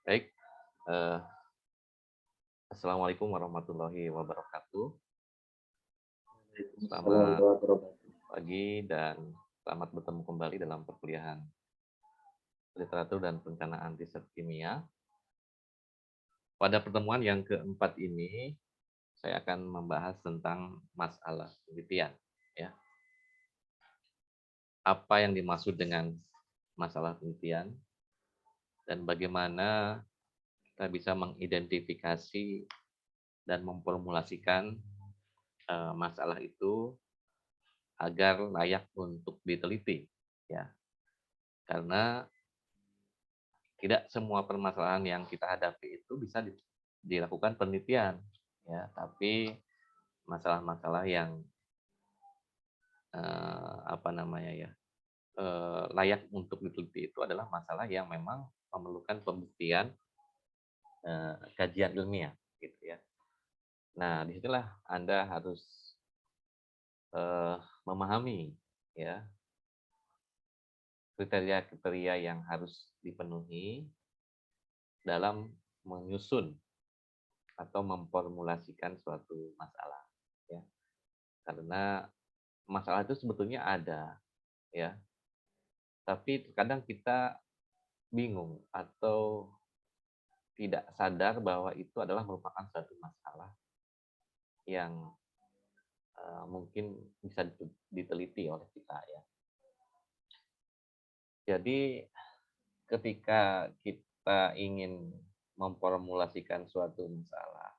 Baik, eh, assalamualaikum warahmatullahi wabarakatuh. Waalaikumsalam Selamat warahmatullahi wabarakatuh. pagi dan selamat bertemu kembali dalam perkuliahan literatur dan perencanaan riset kimia. Pada pertemuan yang keempat ini, saya akan membahas tentang masalah penelitian. Ya, apa yang dimaksud dengan masalah penelitian dan bagaimana kita bisa mengidentifikasi dan memformulasikan masalah itu agar layak untuk diteliti. Ya, karena tidak semua permasalahan yang kita hadapi itu bisa dilakukan penelitian, ya. Tapi masalah-masalah yang apa namanya ya layak untuk diteliti itu adalah masalah yang memang memerlukan pembuktian kajian ilmiah, gitu ya. Nah, disitulah Anda harus memahami ya kriteria-kriteria yang harus dipenuhi dalam menyusun atau memformulasikan suatu masalah, ya. Karena masalah itu sebetulnya ada, ya. Tapi terkadang kita bingung atau tidak sadar bahwa itu adalah merupakan suatu masalah yang mungkin bisa diteliti oleh kita, ya. Jadi ketika kita ingin memformulasikan suatu masalah,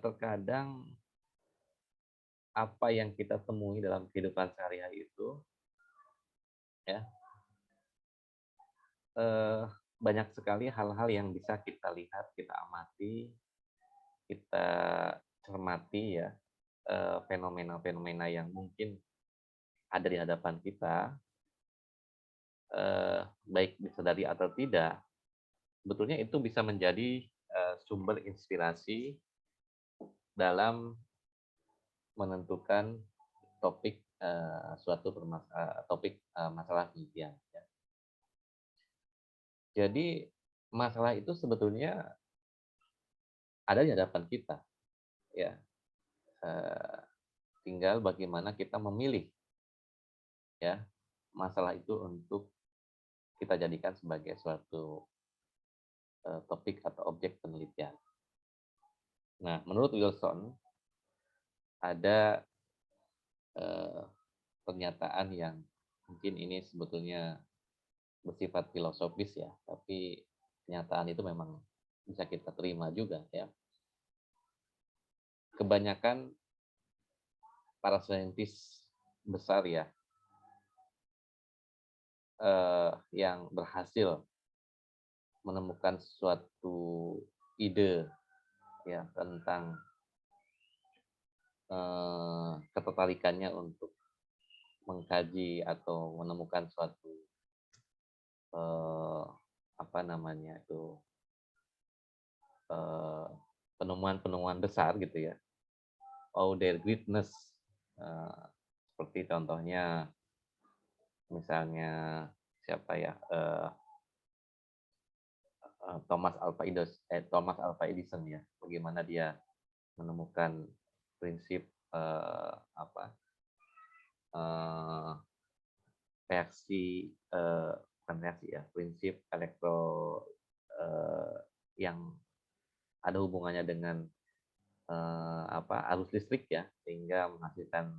terkadang apa yang kita temui dalam kehidupan sehari-hari itu, ya, banyak sekali hal-hal yang bisa kita lihat, kita amati, kita cermati, ya, fenomena-fenomena yang mungkin ada di hadapan kita, baik disadari atau tidak, sebetulnya itu bisa menjadi sumber inspirasi dalam menentukan topik topik masalah penelitian, ya. Jadi masalah itu sebetulnya ada di hadapan kita, ya. Eh, Tinggal bagaimana kita memilih, ya, masalah itu untuk kita jadikan sebagai suatu topik atau objek penelitian. Nah, menurut Wilson ada eh, pernyataan yang mungkin ini sebetulnya bersifat filosofis, ya, tapi pernyataan itu memang bisa kita terima juga, ya. Kebanyakan para saintis besar, ya, yang berhasil menemukan suatu ide, ya, tentang ketertarikannya untuk mengkaji atau menemukan suatu apa namanya itu eh, penemuan-penemuan besar, gitu ya. Oh, their greatness. Eh, Seperti contohnya misalnya siapa ya Thomas Alva Edison, ya. Bagaimana dia menemukan prinsip apa eh, reaksi bukan reaksi, ya, prinsip eh, yang ada hubungannya dengan arus listrik, ya, sehingga menghasilkan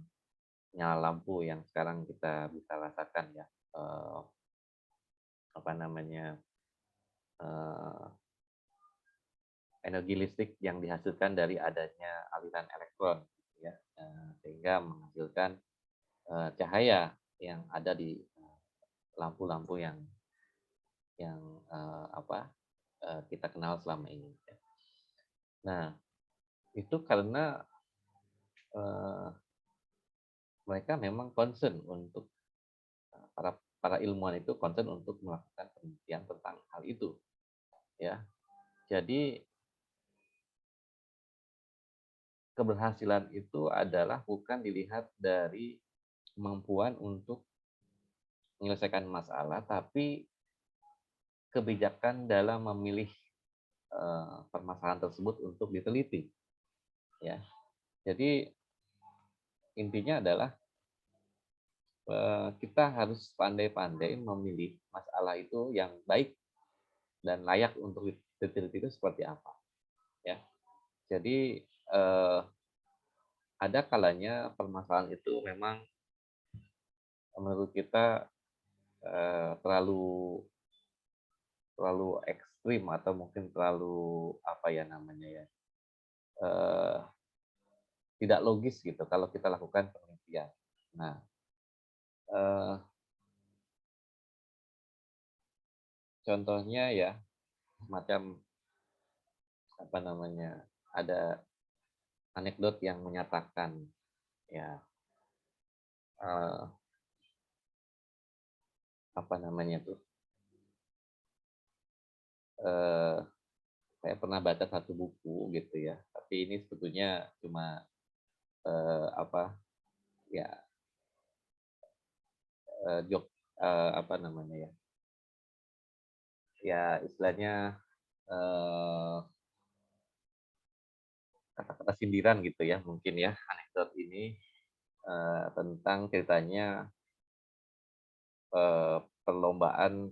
nyala lampu yang sekarang kita bisa rasakan, ya, eh, apa namanya eh, energi listrik yang dihasilkan dari adanya aliran elektron, gitu ya, sehingga menghasilkan cahaya yang ada di lampu-lampu yang kita kenal selama ini, ya. Nah, itu karena eh, mereka memang concern untuk para para ilmuwan itu concern untuk melakukan penelitian tentang hal itu, ya. Jadi keberhasilan itu adalah bukan dilihat dari kemampuan untuk menyelesaikan masalah, tapi kebijakan dalam memilih permasalahan tersebut untuk diteliti, ya. Jadi intinya adalah kita harus pandai-pandai memilih masalah itu yang baik dan layak untuk diteliti itu seperti apa, ya. Jadi ada kalanya permasalahan itu memang menurut kita terlalu terlalu ekstrim atau mungkin terlalu apa ya namanya ya, eh, tidak logis gitu kalau kita lakukan penelitian. Nah, eh, contohnya ya semacam apa namanya, ada anekdot yang menyatakan ya, eh, apa namanya tuh, eh, saya pernah baca satu buku gitu ya, tapi ini sebetulnya cuma apa ya, jok, apa namanya ya, ya istilahnya eh, kata-kata sindiran gitu ya mungkin ya, anekdot ini tentang ceritanya perlombaan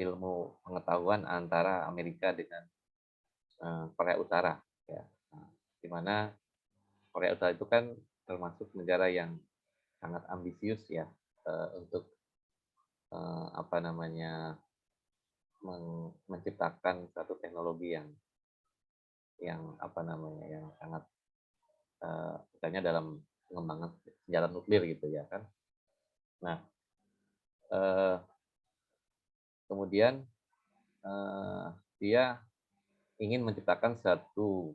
ilmu pengetahuan antara Amerika dengan Korea Utara, ya. Nah, di mana Korea Utara itu kan termasuk negara yang sangat ambisius ya, untuk apa namanya, menciptakan satu teknologi yang apa namanya, yang sangat misalnya dalam pengembangan senjata nuklir gitu ya kan. Nah, eh, kemudian dia ingin menciptakan satu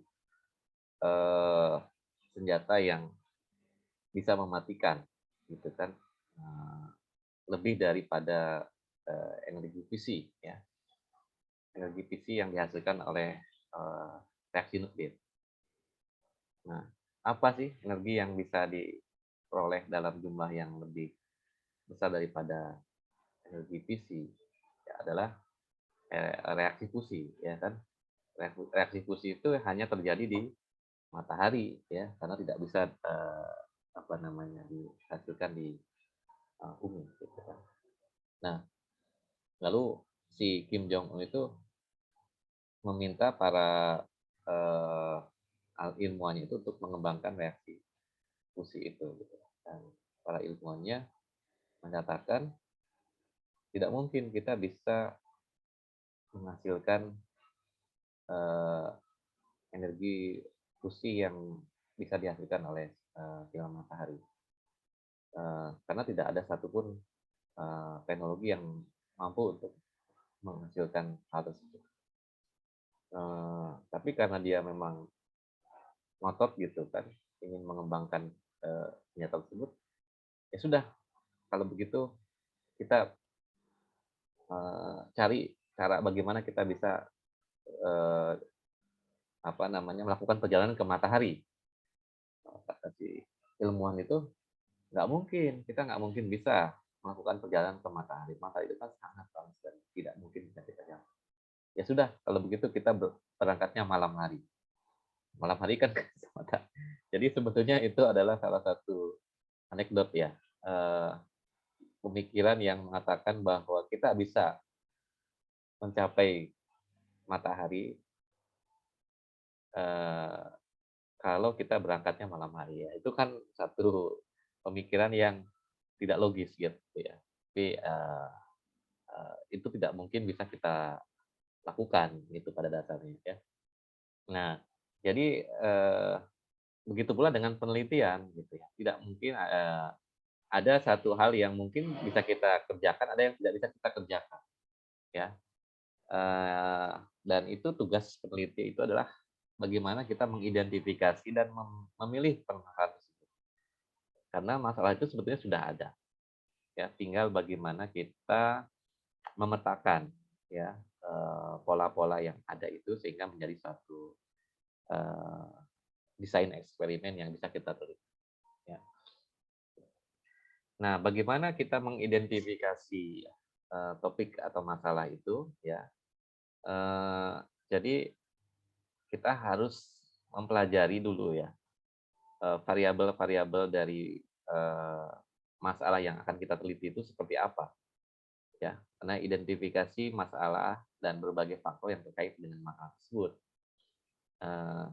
senjata yang bisa mematikan gitu kan, lebih daripada energi fisi ya, energi fisi yang dihasilkan oleh reaksi nuklir. Nah, apa sih energi yang bisa diperoleh dalam jumlah yang lebih besar daripada energi fisi? Ya, adalah reaksi fusi ya kan. Reaksi fusi itu hanya terjadi di matahari ya, karena tidak bisa apa namanya, dihasilkan di bumi gitu kan. Nah, lalu si Kim Jong Un itu meminta para eh, ilmuwannya itu untuk mengembangkan reaksi fusi itu gitu. Dan para ilmuwannya menyatakan tidak mungkin kita bisa menghasilkan eh, energi fusi yang bisa dihasilkan oleh sinar matahari, karena tidak ada satupun teknologi yang mampu untuk menghasilkan hal tersebut. Tapi karena dia memang ngotot gitu kan, ingin mengembangkan senjata tersebut, ya sudah, kalau begitu kita cari cara bagaimana kita bisa eh, apa namanya, melakukan perjalanan ke matahari. Kata si ilmuwan itu, nggak mungkin, kita nggak mungkin bisa melakukan perjalanan ke matahari. Matahari itu kan sangat panas dan tidak mungkin bisa kita jalan. Ya sudah, kalau begitu kita berangkatnya malam hari. Malam hari kan jadi sebetulnya itu adalah salah satu anekdot ya, pemikiran yang mengatakan bahwa kita bisa mencapai matahari kalau kita berangkatnya malam hari ya. Itu kan satu pemikiran yang tidak logis gitu ya. Tapi itu tidak mungkin bisa kita lakukan gitu pada dasarnya ya. Nah, jadi begitu pula dengan penelitian gitu ya. Tidak mungkin ada satu hal yang mungkin bisa kita kerjakan, ada yang tidak bisa kita kerjakan ya. Dan itu tugas peneliti itu adalah bagaimana kita mengidentifikasi dan memilih permasalahan tersebut. Karena masalah itu sebetulnya sudah ada. Ya, tinggal bagaimana kita memetakan ya pola-pola yang ada itu sehingga menjadi satu desain eksperimen yang bisa kita teliti. Ya. Nah, bagaimana kita mengidentifikasi topik atau masalah itu ya. Eh, jadi kita harus mempelajari dulu ya variabel-variabel dari masalah yang akan kita teliti itu seperti apa ya. Karena identifikasi masalah dan berbagai faktor yang terkait dengan masalah tersebut.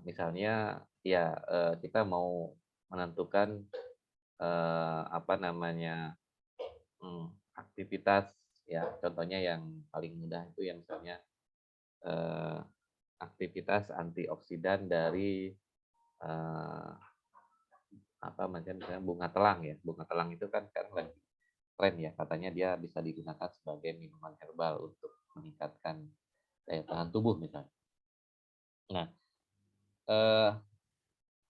Misalnya ya kita mau menentukan apa namanya aktivitas ya, contohnya yang paling mudah itu yang misalnya eh, aktivitas antioksidan dari eh, apa macam misalnya bunga telang ya. Bunga telang itu kan sekarang lagi tren ya, katanya dia bisa digunakan sebagai minuman herbal untuk meningkatkan daya tahan tubuh misalnya. Nah, eh,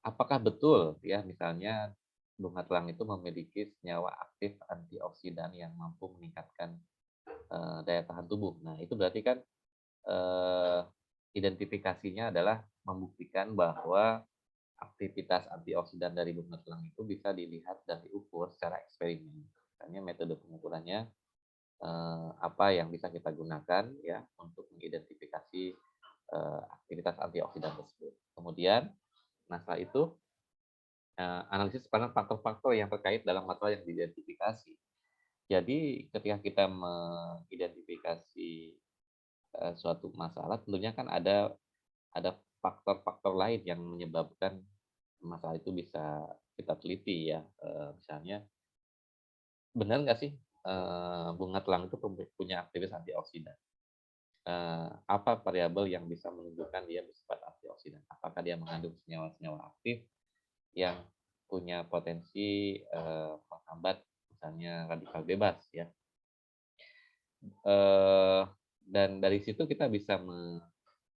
apakah betul ya misalnya bunga telang itu memiliki senyawa aktif antioksidan yang mampu meningkatkan daya tahan tubuh? Nah, itu berarti kan eh, identifikasinya adalah membuktikan bahwa aktivitas antioksidan dari bunga telang itu bisa dilihat dan diukur secara eksperimen. Misalnya metode pengukurannya apa yang bisa kita gunakan ya untuk mengidentifikasi aktivitas antioksidan tersebut. Kemudian, nah setelah itu analisis pada faktor-faktor yang terkait dalam masalah yang diidentifikasi. Jadi ketika kita mengidentifikasi suatu masalah, tentunya kan ada faktor-faktor lain yang menyebabkan masalah itu bisa kita teliti ya. Misalnya, benar nggak sih bunga telang itu punya aktivitas antioksidan? Apa variabel yang bisa menunjukkan dia bersifat antioksidan? Apakah dia mengandung senyawa-senyawa aktif yang punya potensi menghambat misalnya radikal bebas ya? Dan dari situ kita bisa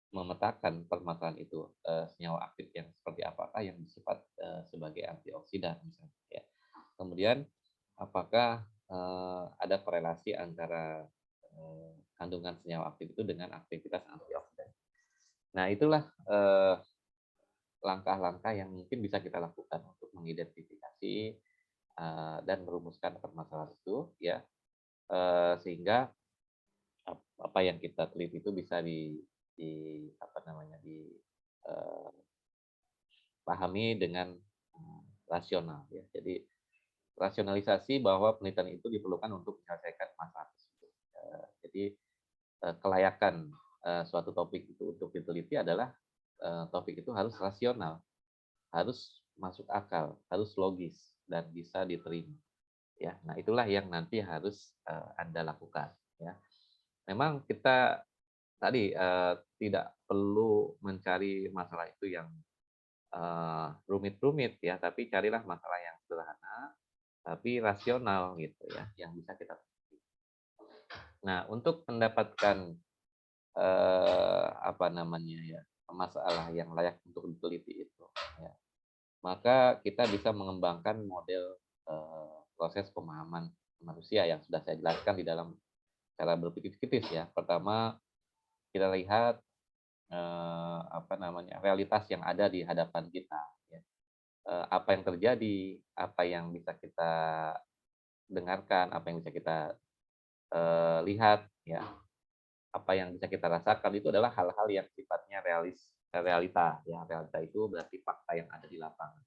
memetakan permasalahan itu, senyawa aktif yang seperti apakah yang bersifat sebagai antioksidan misalnya ya. Kemudian apakah ada korelasi antara kandungan senyawa aktif itu dengan aktivitas antioksidan. Nah, itulah langkah-langkah yang mungkin bisa kita lakukan untuk mengidentifikasi dan merumuskan permasalahan itu ya, sehingga apa yang kita teliti itu bisa di apa namanya dipahami dengan rasional ya. Jadi rasionalisasi bahwa penelitian itu diperlukan untuk menyelesaikan masalah tersebut. Jadi kelayakan suatu topik itu untuk diteliti adalah topik itu harus rasional, harus masuk akal, harus logis dan bisa diterima. Ya, nah itulah yang nanti harus Anda lakukan. Ya, memang kita tadi tidak perlu mencari masalah itu yang rumit-rumit ya, tapi carilah masalah yang sederhana tapi rasional gitu ya, yang bisa kita. Nah, untuk mendapatkan apa namanya ya, masalah yang layak untuk diteliti itu, ya, maka kita bisa mengembangkan model proses pemahaman manusia yang sudah saya jelaskan di dalam cara berpikir kritis ya. Pertama, kita lihat apa namanya realitas yang ada di hadapan kita. Ya. Apa yang terjadi, apa yang bisa kita dengarkan, apa yang bisa kita lihat, ya, apa yang bisa kita rasakan itu adalah hal-hal yang sifatnya realita. Ya, realita itu berarti fakta yang ada di lapangan.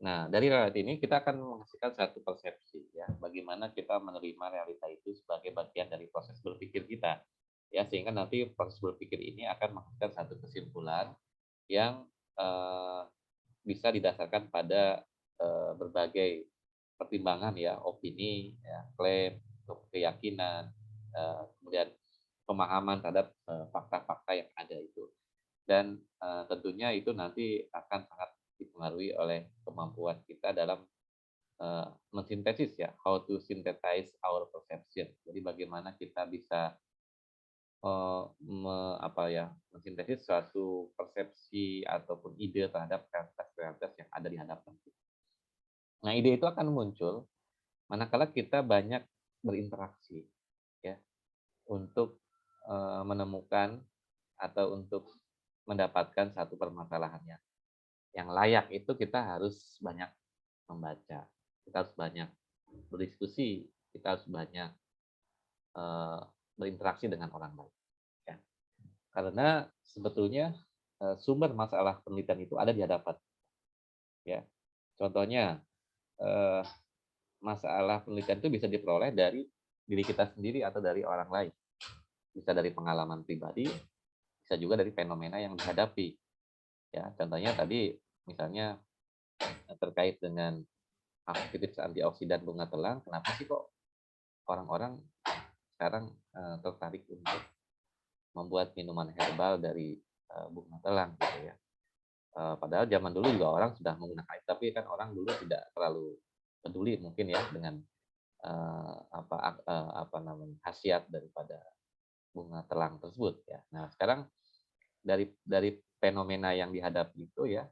Nah, dari realita ini kita akan menghasilkan satu persepsi, ya, bagaimana kita menerima realita itu sebagai bagian dari proses berpikir kita, ya, sehingga nanti proses berpikir ini akan menghasilkan satu kesimpulan yang bisa didasarkan pada berbagai pertimbangan ya, opini, ya, klaim, keyakinan, kemudian pemahaman terhadap fakta-fakta yang ada itu. Dan tentunya itu nanti akan sangat dipengaruhi oleh kemampuan kita dalam mensintesis ya, how to synthesize our perception. Jadi bagaimana kita bisa mensintesis suatu persepsi ataupun ide terhadap realitas yang ada di hadapan kita. Nah, ide itu akan muncul manakala kita banyak berinteraksi ya, untuk menemukan atau untuk mendapatkan satu permasalahannya. Yang layak itu kita harus banyak membaca, kita harus banyak berdiskusi, kita harus banyak eh, berinteraksi dengan orang lain. Ya. Karena sebetulnya sumber masalah penelitian itu ada di hadapan. Ya. Contohnya, eh, masalah penelitian itu bisa diperoleh dari diri kita sendiri atau dari orang lain. Bisa dari pengalaman pribadi, bisa juga dari fenomena yang dihadapi. Ya, contohnya tadi misalnya terkait dengan aktivitas antioksidan bunga telang, kenapa sih kok orang-orang sekarang tertarik untuk membuat minuman herbal dari bunga telang gitu ya. Padahal zaman dulu juga orang sudah menggunakan itu, tapi kan orang dulu tidak terlalu peduli mungkin ya dengan apa namanya khasiat daripada bunga telang tersebut ya. Nah sekarang dari fenomena yang dihadapi itu ya,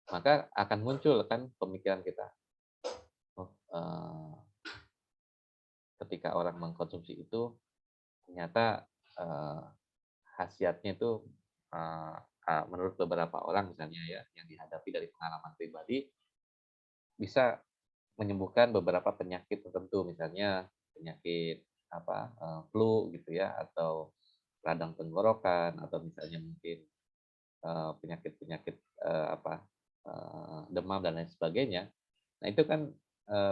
maka akan muncul kan pemikiran kita, oh, ketika orang mengkonsumsi itu ternyata khasiatnya itu menurut beberapa orang misalnya ya yang dihadapi dari pengalaman pribadi bisa menyembuhkan beberapa penyakit tertentu misalnya penyakit flu gitu ya atau radang tenggorokan atau misalnya mungkin penyakit-penyakit demam dan lain sebagainya. Nah itu kan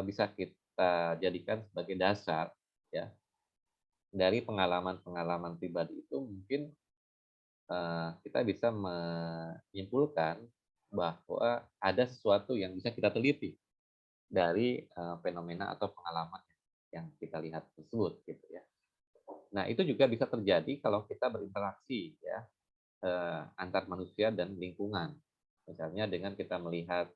bisa kita jadikan sebagai dasar ya dari pengalaman-pengalaman pribadi itu mungkin kita bisa menyimpulkan bahwa ada sesuatu yang bisa kita teliti dari fenomena atau pengalaman yang kita lihat tersebut gitu ya. Nah, itu juga bisa terjadi kalau kita berinteraksi ya antar manusia dan lingkungan. Misalnya dengan kita melihat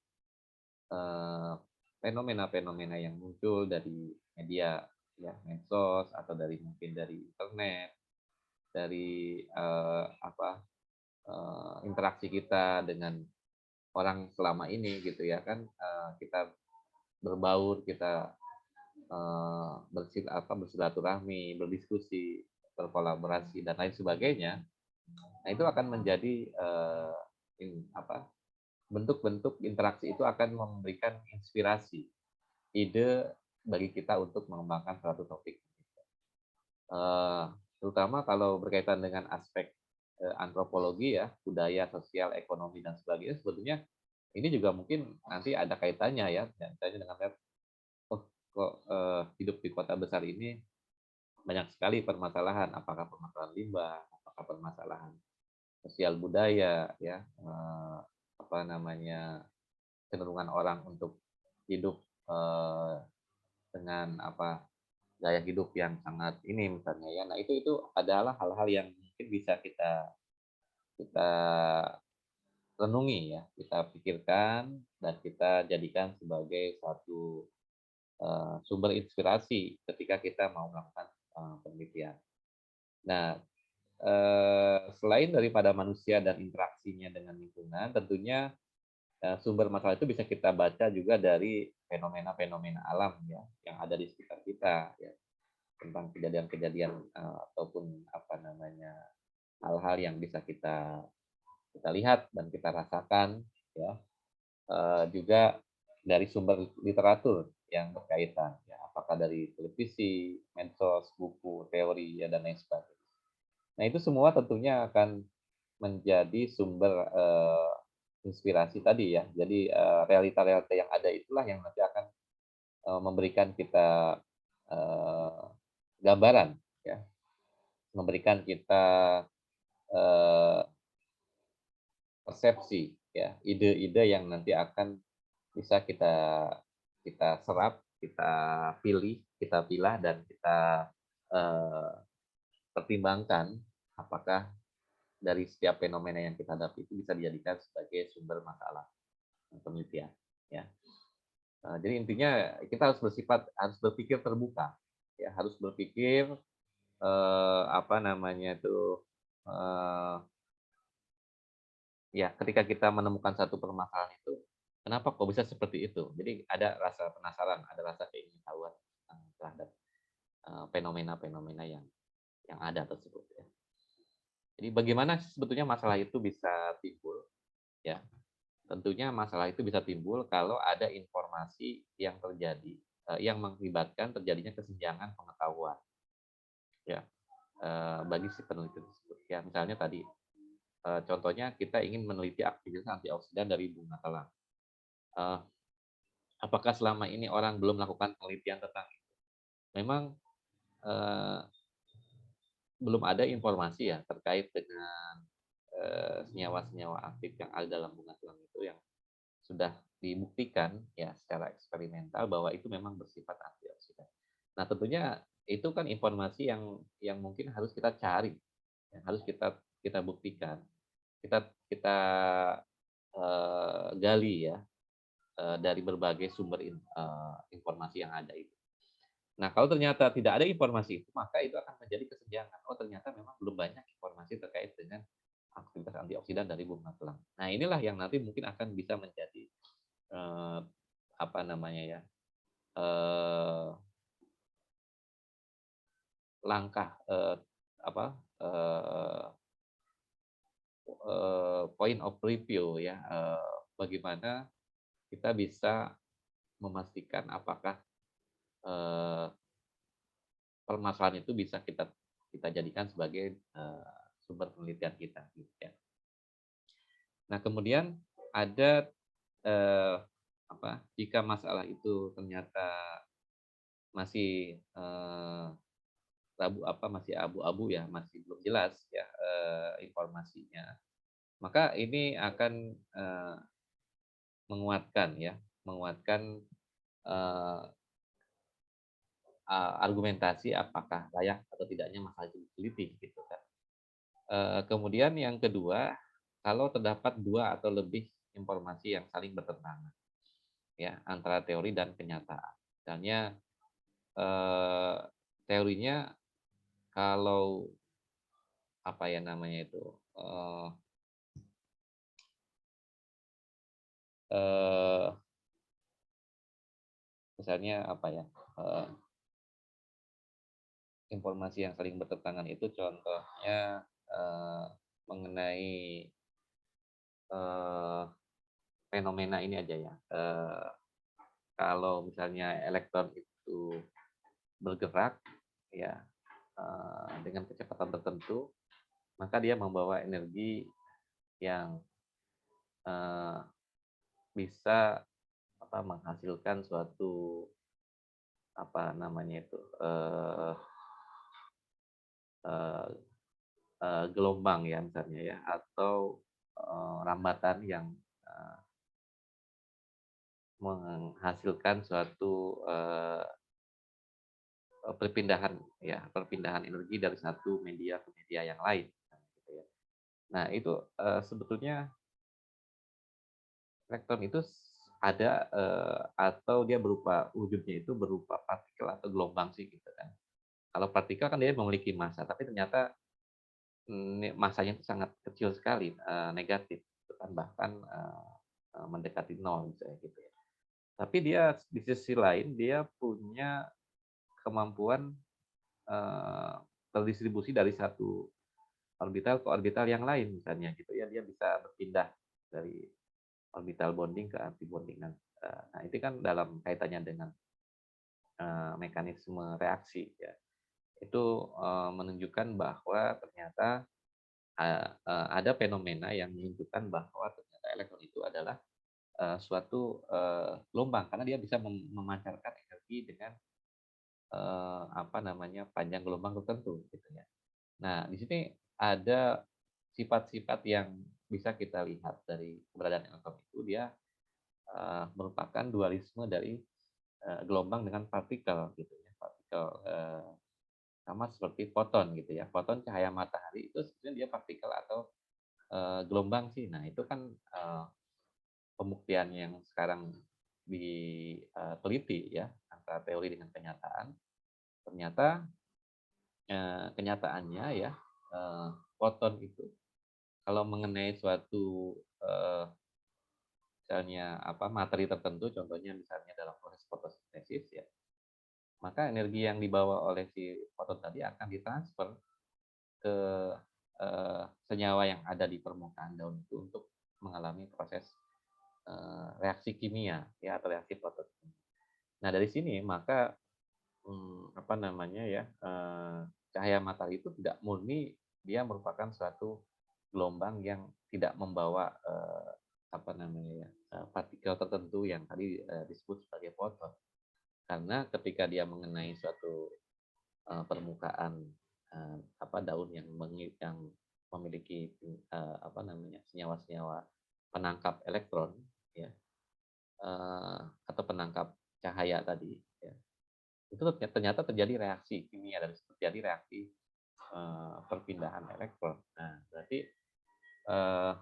fenomena-fenomena yang muncul dari media ya, medsos atau dari mungkin dari internet, dari interaksi kita dengan orang selama ini gitu ya kan kita berbaur, kita bersilaturahmi, berdiskusi, berkolaborasi dan lain sebagainya. Nah, itu akan menjadi bentuk-bentuk interaksi itu akan memberikan inspirasi, ide bagi kita untuk mengembangkan suatu topik. Terutama kalau berkaitan dengan aspek antropologi ya, budaya, sosial, ekonomi dan sebagainya, sebetulnya ini juga mungkin nanti ada kaitannya ya, misalnya dengan oh kok hidup di kota besar ini banyak sekali permasalahan, apakah permasalahan limbah, apakah permasalahan sosial budaya, ya cenderungan orang untuk hidup dengan gaya hidup yang sangat ini misalnya ya. Nah itu adalah hal-hal yang mungkin bisa kita kita renungi ya, kita pikirkan dan kita jadikan sebagai satu sumber inspirasi ketika kita mau melakukan penelitian. Nah, selain daripada manusia dan interaksinya dengan lingkungan, tentunya sumber masalah itu bisa kita baca juga dari fenomena-fenomena alam ya yang ada di sekitar kita ya tentang kejadian-kejadian ataupun hal-hal yang bisa kita lihat dan kita rasakan ya juga dari sumber literatur yang berkaitan ya apakah dari televisi, medsos, buku, teori ya dan lain sebagainya. Nah itu semua tentunya akan menjadi sumber inspirasi tadi ya. Jadi realita-realita yang ada itulah yang nanti akan memberikan kita eh, gambaran ya, memberikan kita eh, persepsi ya, ide-ide yang nanti akan bisa kita kita serap, kita pilih, kita pilah dan kita eh, pertimbangkan apakah dari setiap fenomena yang kita hadapi itu bisa dijadikan sebagai sumber masalah penelitian ya. Jadi intinya kita harus berpikir terbuka ya, harus berpikir eh, ya ketika kita menemukan satu permasalahan itu kenapa kok bisa seperti itu, jadi ada rasa penasaran, ada rasa keingintahuan terhadap fenomena-fenomena yang ada tersebut ya. Jadi bagaimana sebetulnya masalah itu bisa timbul ya, tentunya masalah itu bisa timbul kalau ada informasi yang terjadi yang mengakibatkan terjadinya kesenjangan pengetahuan ya bagi si peneliti tersebut. Ya, misalnya tadi contohnya kita ingin meneliti aktivitas antioksidan dari bunga telang. Eh, apakah selama ini orang belum melakukan penelitian tentang itu? Memang eh, belum ada informasi ya terkait dengan senyawa-senyawa aktif yang ada dalam bunga telang itu yang sudah dibuktikan ya secara eksperimental bahwa itu memang bersifat antioksidan. Nah, tentunya itu kan informasi yang mungkin harus kita cari, yang harus kita buktikan, kita gali ya dari berbagai sumber informasi yang ada itu. Nah, kalau ternyata tidak ada informasi itu, maka itu akan menjadi kesenjangan. Oh, ternyata memang belum banyak informasi terkait dengan aktivitas antioksidan dari bunga telang. Nah, inilah yang nanti mungkin akan bisa menjadi eh, apa namanya ya eh, langkah apa eh, point of review ya bagaimana kita bisa memastikan apakah eh, permasalahan itu bisa kita kita jadikan sebagai sumber penelitian kita gitu ya. Nah, kemudian ada apa jika masalah itu ternyata masih masih abu-abu ya, masih belum jelas ya informasinya. Maka ini akan menguatkan ya, menguatkan eh, argumentasi apakah layak atau tidaknya masalah itu diteliti gitu kan. Kemudian yang kedua, kalau terdapat dua atau lebih informasi yang saling bertentangan ya antara teori dan kenyataan. Misalnya eh, teorinya kalau apa ya namanya itu eh, eh, misalnya apa ya informasi yang saling bertentangan itu contohnya mengenai eh, fenomena ini aja ya. Kalau misalnya elektron itu bergerak ya dengan kecepatan tertentu, maka dia membawa energi yang eh, bisa menghasilkan suatu apa namanya itu eh, gelombang ya misalnya ya atau rambatan yang eh, menghasilkan suatu perpindahan energi dari satu media ke media yang lain gitu ya. Nah, itu sebetulnya elektron itu ada atau dia berupa wujudnya itu berupa partikel atau gelombang sih gitu kan. Kalau partikel kan dia memiliki massa, tapi ternyata masanya itu sangat kecil sekali, negatif, gitu kan, bahkan mendekati nol misalnya gitu ya. Tapi dia di sisi lain dia punya kemampuan terdistribusi dari satu orbital ke orbital yang lain misalnya gitu ya, dia bisa berpindah dari orbital bonding ke anti bonding. Nah, itu kan dalam kaitannya dengan mekanisme reaksi ya. Itu menunjukkan bahwa ternyata ada fenomena yang menunjukkan bahwa ternyata elektron itu adalah suatu gelombang karena dia bisa memancarkan energi dengan apa namanya panjang gelombang tertentu gitu ya. Nah, di sini ada sifat-sifat yang bisa kita lihat dari keberadaan elektron itu dia merupakan dualisme dari gelombang dengan partikel gitu ya. Partikel sama seperti foton gitu ya. Foton cahaya matahari itu sebenarnya dia partikel atau gelombang sih. Nah, itu kan pembuktian yang sekarang diteliti ya antara teori dengan kenyataan. Ternyata kenyataannya ya foton itu kalau mengenai suatu misalnya materi tertentu, contohnya misalnya dalam proses fotosintesis ya, maka energi yang dibawa oleh si foton tadi akan ditransfer ke senyawa yang ada di permukaan daun itu untuk mengalami proses reaksi kimia ya atau reaksi fotokimia. Nah, dari sini maka apa namanya ya cahaya matahari itu tidak murni dia merupakan suatu gelombang yang tidak membawa apa namanya ya, partikel tertentu yang tadi disebut sebagai foton. Karena ketika dia mengenai suatu permukaan apa daun yang memiliki apa namanya senyawa-senyawa penangkap elektron ya atau penangkap cahaya tadi ya, itu ternyata terjadi reaksi kimia dan terjadi reaksi perpindahan elektron. Nah, berarti eh,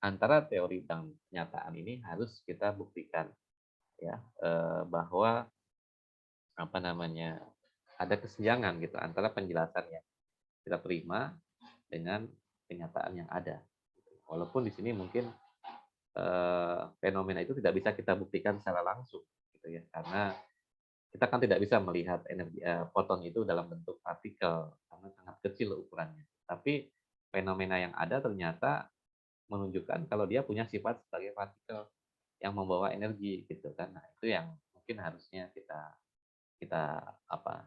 antara teori dan kenyataan ini harus kita buktikan ya bahwa apa namanya ada kesenjangan gitu antara penjelasan yang kita terima dengan kenyataan yang ada. Walaupun di sini mungkin fenomena itu tidak bisa kita buktikan secara langsung, gitu ya, karena kita kan tidak bisa melihat energi foton itu dalam bentuk partikel karena sangat kecil ukurannya. Tapi fenomena yang ada ternyata menunjukkan kalau dia punya sifat sebagai partikel yang membawa energi, gitu kan. Nah, itu yang mungkin harusnya kita kita apa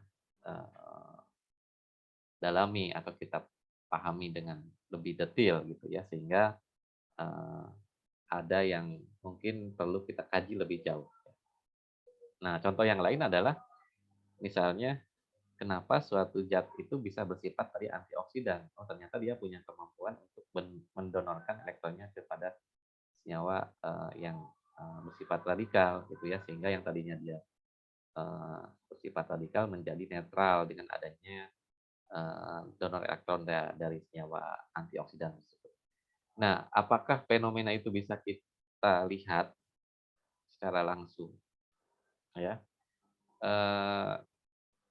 dalami atau kita pahami dengan lebih detail gitu ya sehingga eh, ada yang mungkin perlu kita kaji lebih jauh. Nah, contoh yang lain adalah misalnya kenapa suatu zat itu bisa bersifat tadi antioksidan. Oh, ternyata dia punya kemampuan untuk mendonorkan elektronnya kepada senyawa yang bersifat radikal gitu ya sehingga yang tadinya dia bersifat radikal menjadi netral dengan adanya donor elektron dari senyawa antioksidan tersebut. Nah, apakah fenomena itu bisa kita lihat secara langsung ya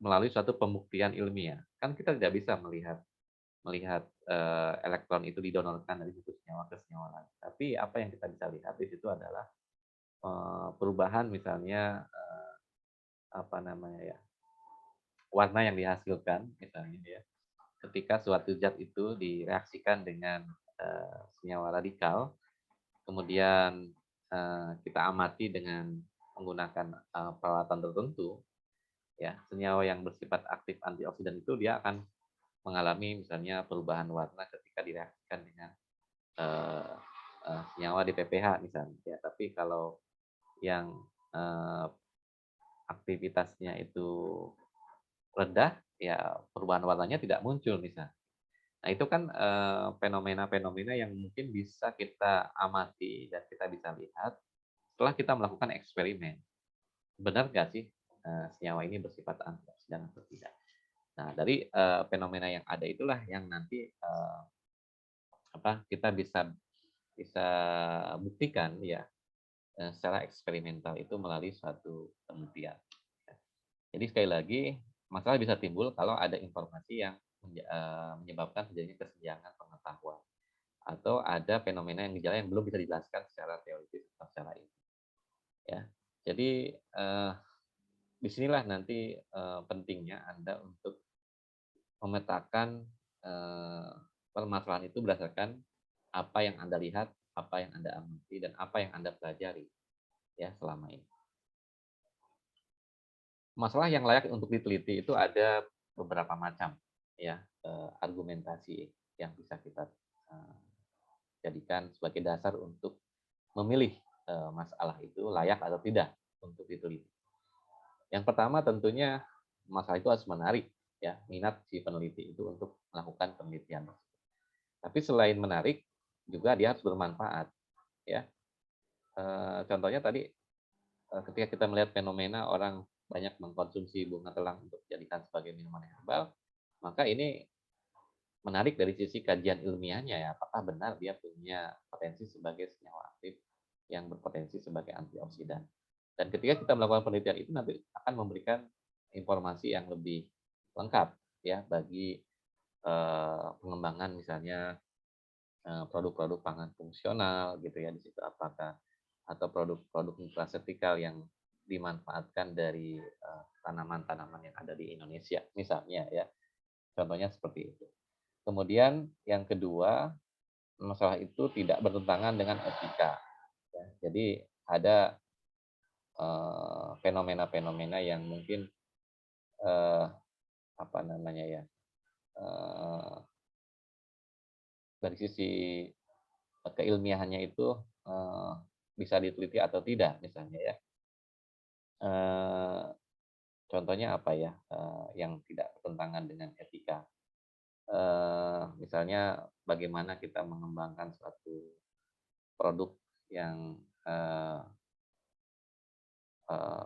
melalui suatu pembuktian ilmiah? Kan kita tidak bisa melihat melihat elektron itu didonorkan dari satu senyawa ke senyawa lain. Tapi apa yang kita bisa lihat di situ adalah perubahan misalnya apa namanya ya warna yang dihasilkan misalnya ya ketika suatu zat itu direaksikan dengan senyawa radikal, kemudian kita amati dengan menggunakan peralatan tertentu, ya senyawa yang bersifat aktif antioksidan itu dia akan mengalami misalnya perubahan warna ketika direaksikan dengan eh, senyawa di PPH misalnya. Ya, tapi kalau yang eh, aktivitasnya itu rendah, ya perubahan warnanya tidak muncul misalnya. Nah, itu kan fenomena-fenomena yang mungkin bisa kita amati dan kita bisa lihat setelah kita melakukan eksperimen. Benar nggak sih senyawa ini bersifat antioksidan atau tidak? Nah, dari fenomena yang ada itulah yang nanti apa kita bisa bisa buktikan ya secara eksperimental itu melalui suatu penelitian. Jadi sekali lagi masalah bisa timbul kalau ada informasi yang menyebabkan terjadinya kesenjangan pengetahuan atau ada fenomena yang gejala yang belum bisa dijelaskan secara teoritis atau secara ilmiah. Ya, jadi disinilah nanti pentingnya Anda untuk memetakan permasalahan itu berdasarkan apa yang Anda lihat, apa yang Anda amati, dan apa yang Anda pelajari ya selama ini. Masalah yang layak untuk diteliti itu ada beberapa macam ya argumentasi yang bisa kita jadikan sebagai dasar untuk memilih masalah itu layak atau tidak untuk diteliti. Yang pertama tentunya masalah itu harus menarik ya minat si peneliti itu untuk melakukan penelitian. Tapi selain menarik juga dia harus bermanfaat ya. Contohnya tadi ketika kita melihat fenomena orang banyak mengkonsumsi bunga telang untuk dijadikan sebagai minuman herbal, maka ini menarik dari sisi kajian ilmiahnya ya, apakah benar dia punya potensi sebagai senyawa aktif yang berpotensi sebagai antioksidan. Dan ketika kita melakukan penelitian itu nanti akan memberikan informasi yang lebih lengkap ya bagi pengembangan misalnya produk-produk pangan fungsional gitu ya di situ apakah atau produk-produk nutrasetikal yang dimanfaatkan dari tanaman-tanaman yang ada di Indonesia misalnya ya contohnya seperti itu. Kemudian yang kedua masalah itu tidak bertentangan dengan etika ya. Jadi ada fenomena-fenomena yang mungkin apa namanya ya, eh, dari sisi keilmiahannya itu eh, bisa diteliti atau tidak misalnya ya. Eh, Contohnya apa ya, yang tidak bertentangan dengan etika. Misalnya bagaimana kita mengembangkan suatu produk yang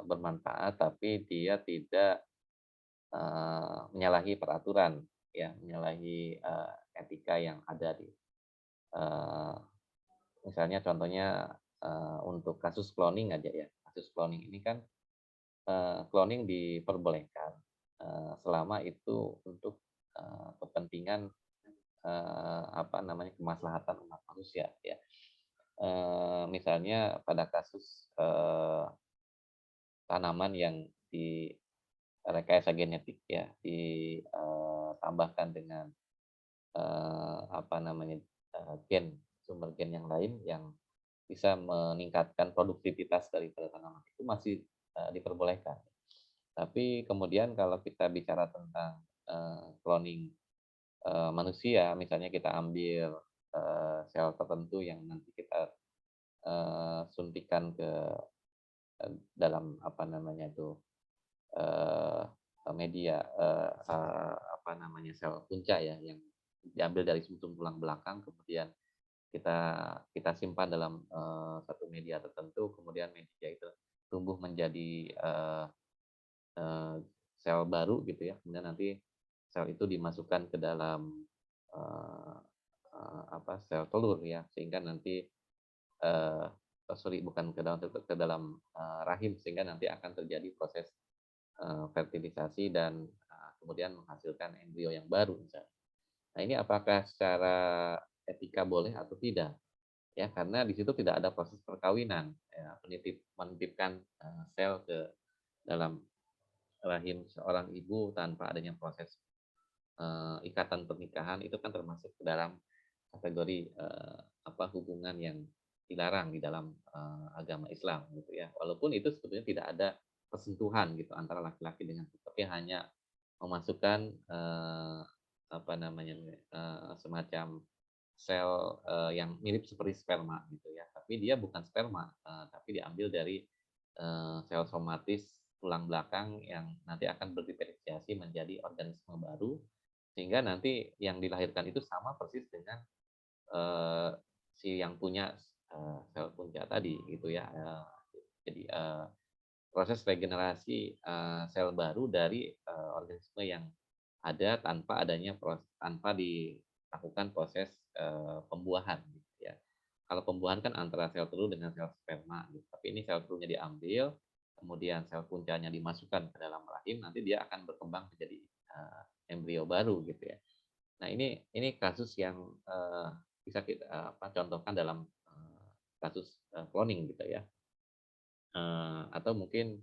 bermanfaat, tapi dia tidak menyalahi peraturan, ya, menyalahi etika yang ada di, eee, misalnya contohnya untuk kasus cloning aja ya. Kasus cloning ini kan cloning diperbolehkan selama itu untuk kepentingan apa namanya, kemaslahatan umat manusia ya. Misalnya pada kasus tanaman yang direkayasa genetik ya, ditambahkan dengan apa namanya, gen, sumber gen yang lain yang bisa meningkatkan produktivitas daripada tanaman itu masih diperbolehkan. Tapi kemudian kalau kita bicara tentang cloning manusia, misalnya kita ambil sel tertentu yang nanti kita suntikan ke dalam apa namanya itu media apa namanya sel punca ya yang diambil dari sumsum tulang belakang, kemudian kita kita simpan dalam satu media tertentu, kemudian media itu tumbuh menjadi eh, sel baru gitu ya, kemudian nanti sel itu dimasukkan ke dalam eh, apa sel telur ya, sehingga nanti eh, sorry bukan ke dalam rahim, sehingga nanti akan terjadi proses fertilisasi dan kemudian menghasilkan embrio yang baru misalnya. Nah, ini apakah secara etika boleh atau tidak? Ya, karena di situ tidak ada proses perkawinan, ya, menitipkan sel ke dalam rahim seorang ibu tanpa adanya proses ikatan pernikahan itu kan termasuk ke dalam kategori apa hubungan yang dilarang di dalam agama Islam gitu ya. Walaupun itu sebetulnya tidak ada persentuhan gitu antara laki-laki dengan tapi hanya memasukkan apa namanya semacam sel yang mirip seperti sperma gitu ya. Tapi dia bukan sperma, tapi diambil dari sel somatis tulang belakang yang nanti akan berdiferensiasi menjadi organisme baru sehingga nanti yang dilahirkan itu sama persis dengan si yang punya sel punca tadi gitu ya. Jadi proses regenerasi sel baru dari organisme yang ada tanpa dilakukan proses pembuahan gitu ya. Kalau pembuahan kan antara sel telur dengan sel sperma gitu. Tapi ini sel telurnya diambil, kemudian sel puncanya dimasukkan ke dalam rahim, nanti dia akan berkembang menjadi embrio baru gitu ya. Nah, ini kasus yang bisa kita apa, contohkan dalam kasus cloning gitu ya. Atau mungkin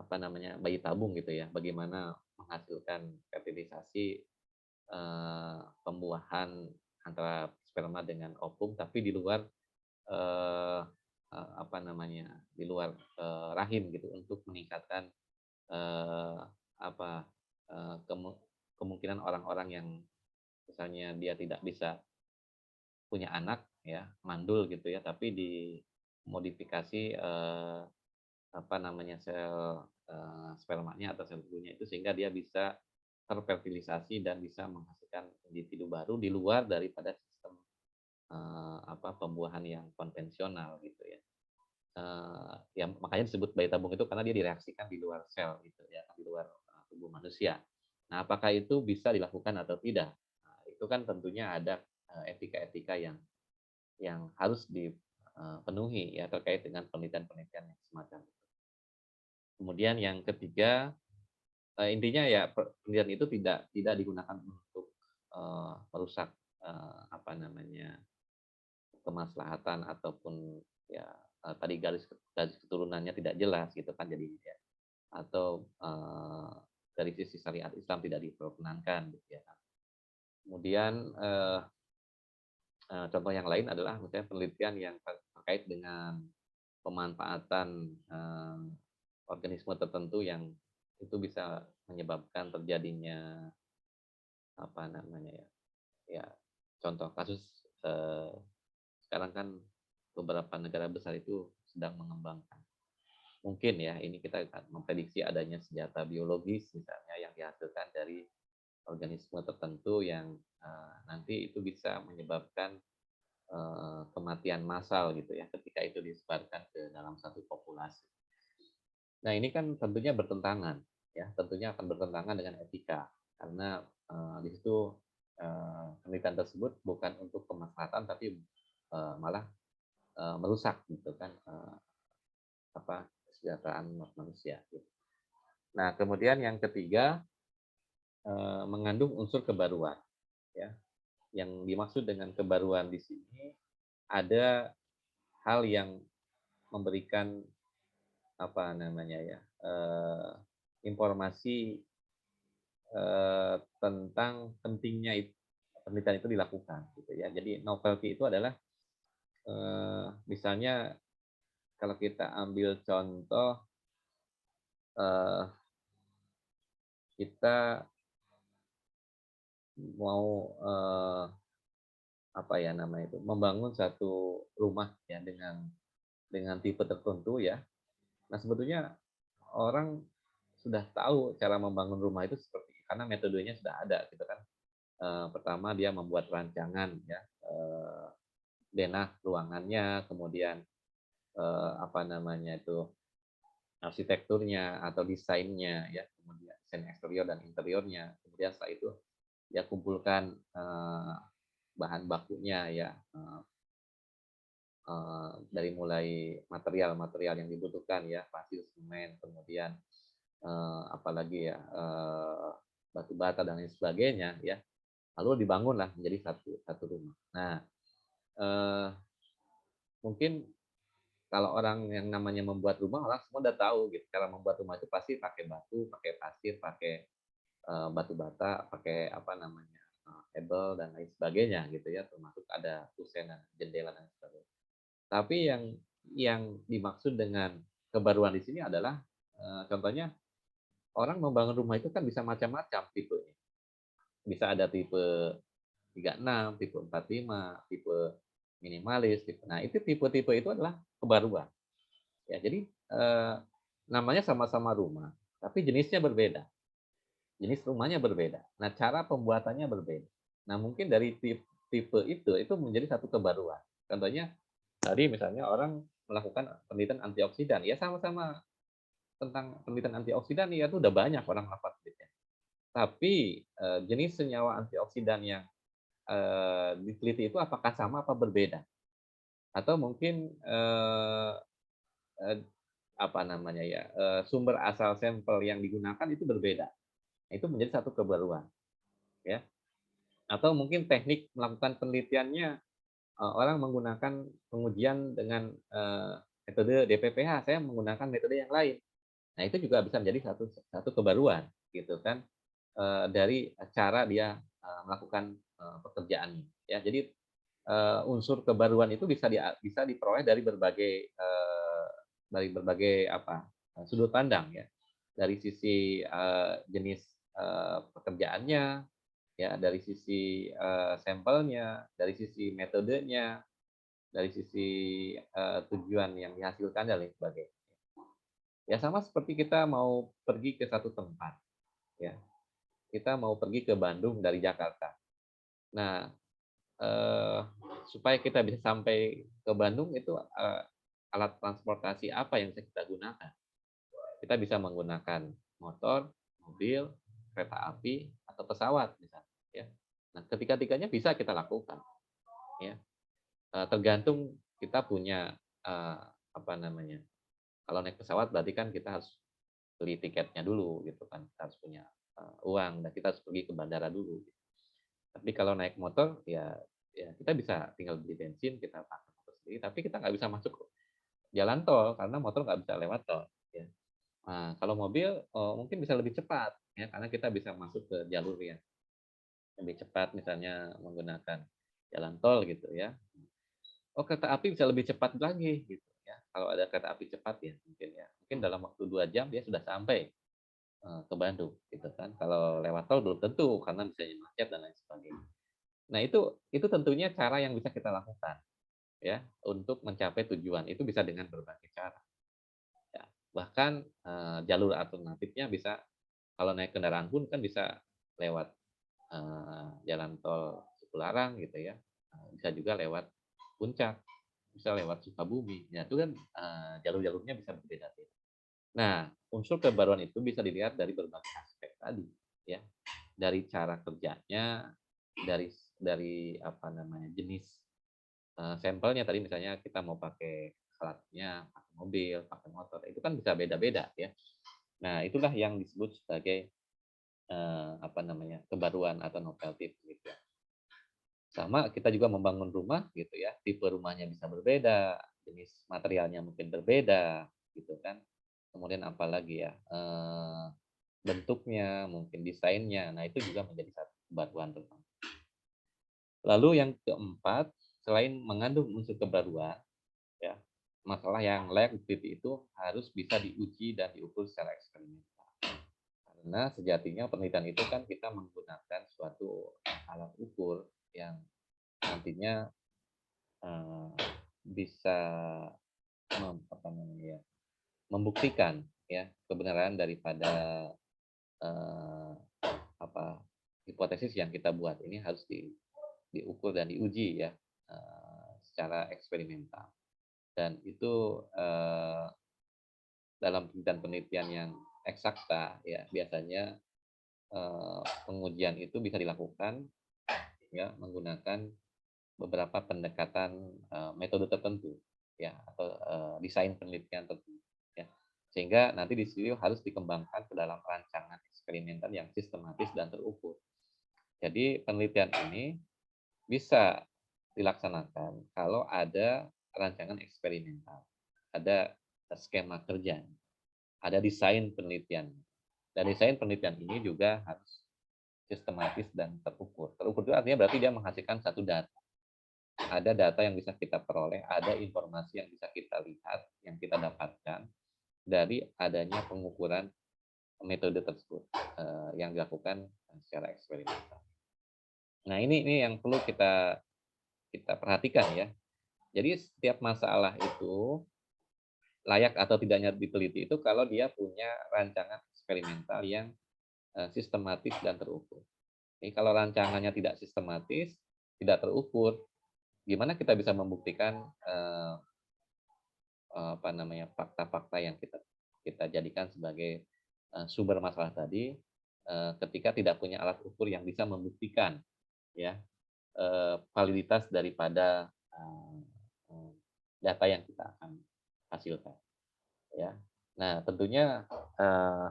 apa namanya bayi tabung gitu ya. Bagaimana menghasilkan fertilisasi pembuahan antara sperma dengan ovum tapi di luar apa namanya di luar rahim gitu untuk meningkatkan eh, apa kemungkinan orang-orang yang misalnya dia tidak bisa punya anak ya mandul gitu ya tapi dimodifikasi apa namanya sel spermanya atau sel ibunya itu sehingga dia bisa terfertilisasi dan bisa menghasilkan individu baru di luar daripada sistem apa pembuahan yang konvensional gitu ya. Ya makanya disebut bayi tabung itu karena dia direaksikan di luar sel gitu ya, di luar tubuh manusia. Nah, apakah itu bisa dilakukan atau tidak? Nah, itu kan tentunya ada etika-etika yang harus dipenuhi ya terkait dengan penelitian-penelitian yang semacam itu. Kemudian yang ketiga, intinya ya penelitian itu tidak digunakan untuk merusak apa namanya kemaslahatan ataupun ya tadi garis keturunannya tidak jelas gitu kan jadi ya. Atau dari sisi syariat Islam tidak diperkenankan gitu ya. Kemudian contoh yang lain adalah misalnya penelitian yang terkait dengan pemanfaatan organisme tertentu yang itu bisa menyebabkan terjadinya apa namanya ya, ya contoh kasus sekarang kan beberapa negara besar itu sedang mengembangkan. Mungkin ya, ini kita akan memprediksi adanya senjata biologis misalnya yang dihasilkan dari organisme tertentu yang nanti itu bisa menyebabkan kematian massal gitu ya ketika itu disebarkan ke dalam satu populasi. Nah, ini kan tentunya bertentangan ya, tentunya akan bertentangan dengan etika karena di situ penelitian tersebut bukan untuk kemaslahatan tapi malah merusak gitu kan apa kesejahteraan manusia. Gitu. Nah, kemudian yang ketiga mengandung unsur kebaruan ya. Yang dimaksud dengan kebaruan di sini ada hal yang memberikan apa namanya ya informasi tentang pentingnya penelitian itu dilakukan gitu ya. Jadi novelty itu adalah misalnya kalau kita ambil contoh kita mau apa ya namanya itu membangun satu rumah ya dengan tipe tertentu ya. Nah, sebetulnya orang sudah tahu cara membangun rumah itu seperti karena metodenya sudah ada gitu kan. Pertama dia membuat rancangan ya, denah ruangannya, kemudian apa namanya itu arsitekturnya atau desainnya ya, kemudian desain eksterior dan interiornya. Kemudian setelah itu dia kumpulkan bahan bakunya ya, dari mulai material-material yang dibutuhkan ya, pasir, semen, kemudian apalagi ya batu bata dan lain sebagainya ya. Lalu dibangunlah menjadi satu rumah. Nah, mungkin kalau orang yang namanya membuat rumah, orang semua udah tahu gitu. Cara membuat rumah itu pasti pakai batu, pakai pasir, pakai batu bata, pakai apa namanya hebel dan lain sebagainya gitu ya. Termasuk ada kusen, jendela dan sebagainya. Tapi yang dimaksud dengan kebaruan di sini adalah contohnya orang membangun rumah itu kan bisa macam-macam tipenya. Bisa ada tipe 36, tipe 45, tipe minimalis, tipe. Nah, itu tipe-tipe itu adalah kebaruan. Ya, jadi namanya sama-sama rumah, tapi jenisnya berbeda. Jenis rumahnya berbeda. Nah, cara pembuatannya berbeda. Nah, mungkin dari tipe itu menjadi satu kebaruan. Contohnya tadi misalnya orang melakukan penelitian antioksidan, ya sama-sama tentang penelitian antioksidan ya itu udah banyak orang melakukan penelitian. Tapi jenis senyawa antioksidan yang diteliti itu apakah sama apa berbeda? Atau mungkin apa namanya ya sumber asal sampel yang digunakan itu berbeda. Itu menjadi satu kebaruan, ya. Atau mungkin teknik melakukan penelitiannya orang menggunakan pengujian dengan metode DPPH, saya menggunakan metode yang lain. Nah, itu juga bisa menjadi satu kebaruan, gitu kan, dari cara dia melakukan pekerjaannya. Ya, jadi unsur kebaruan itu bisa diperoleh dari berbagai apa sudut pandang ya, dari sisi jenis pekerjaannya, ya dari sisi sampelnya, dari sisi metodenya, dari sisi tujuan yang dihasilkan dan lain sebagainya. Ya sama seperti kita mau pergi ke satu tempat, ya kita mau pergi ke Bandung dari Jakarta. Nah, supaya kita bisa sampai ke Bandung itu alat transportasi apa yang bisa kita gunakan? Kita bisa menggunakan motor, mobil, kereta api, atau pesawat misalnya. Ya. Nah, ketiga-tiganya bisa kita lakukan. Ya. Tergantung kita punya apa namanya. Kalau naik pesawat berarti kan kita harus beli tiketnya dulu gitu kan, kita harus punya uang dan kita harus pergi ke bandara dulu. Tapi kalau naik motor ya kita bisa tinggal beli bensin, kita pakai motor sendiri, tapi kita nggak bisa masuk jalan tol karena motor nggak bisa lewat tol. Ya. Nah, kalau mobil mungkin bisa lebih cepat ya karena kita bisa masuk ke jalur yang lebih cepat misalnya menggunakan jalan tol gitu ya. Oh, kereta api bisa lebih cepat lagi gitu ya. Kalau ada kereta api cepat ya mungkin dalam waktu 2 jam dia sudah sampai ke Bandung gitu kan. Kalau lewat tol belum tentu karena bisa macet dan lain sebagainya. Nah, itu tentunya cara yang bisa kita lakukan ya untuk mencapai tujuan. Itu bisa dengan berbagai cara ya. Bahkan jalur alternatifnya bisa kalau naik kendaraan pun kan bisa lewat jalan tol Cipularang gitu ya. Bisa juga lewat Puncak, bisa lewat Sukabumi. Ya itu kan jalur-jalurnya bisa berbeda-beda. Nah, unsur kebaruan itu bisa dilihat dari berbagai aspek tadi, ya. Dari cara kerjanya, dari apa namanya jenis sampelnya tadi misalnya kita mau pakai alatnya, pakai mobil, pakai motor, itu kan bisa beda-beda ya. Nah, itulah yang disebut sebagai apa namanya kebaruan atau novelty gitu. Sama kita juga membangun rumah gitu ya, tipe rumahnya bisa berbeda, jenis materialnya mungkin berbeda gitu kan. Kemudian apalagi ya, bentuknya, mungkin desainnya. Nah, itu juga menjadi satu kebaruan tentang. Lalu yang keempat, selain mengandung unsur kebaruan, ya, masalah yang layak diteliti itu harus bisa diuji dan diukur secara eksperimental. Karena sejatinya penelitian itu kan kita menggunakan suatu alat ukur yang nantinya bisa apa namanya ya, membuktikan ya kebenaran daripada eh, apa hipotesis yang kita buat ini harus diukur dan diuji ya secara eksperimental dan itu dalam penelitian yang eksakta ya biasanya pengujian itu bisa dilakukan ya menggunakan beberapa pendekatan metode tertentu ya atau desain penelitian tertentu ya sehingga nanti di sini harus dikembangkan ke dalam rancangan eksperimental yang sistematis dan terukur. Jadi penelitian ini bisa dilaksanakan kalau ada rancangan eksperimental, ada skema kerja, ada desain penelitian. Dan desain penelitian ini juga harus sistematis dan terukur. Terukur itu artinya berarti dia menghasilkan satu data. Ada data yang bisa kita peroleh, ada informasi yang bisa kita lihat, yang kita dapatkan dari adanya pengukuran metode tersebut yang dilakukan secara eksperimental. Nah, ini yang perlu kita perhatikan ya. Jadi setiap masalah itu layak atau tidaknya diteliti itu kalau dia punya rancangan eksperimental yang sistematis dan terukur. Jadi kalau rancangannya tidak sistematis, tidak terukur, gimana kita bisa membuktikan apa namanya fakta-fakta yang kita jadikan sebagai sumber masalah tadi ketika tidak punya alat ukur yang bisa membuktikan ya validitas daripada data yang kita akan hasilkan ya. Nah, tentunya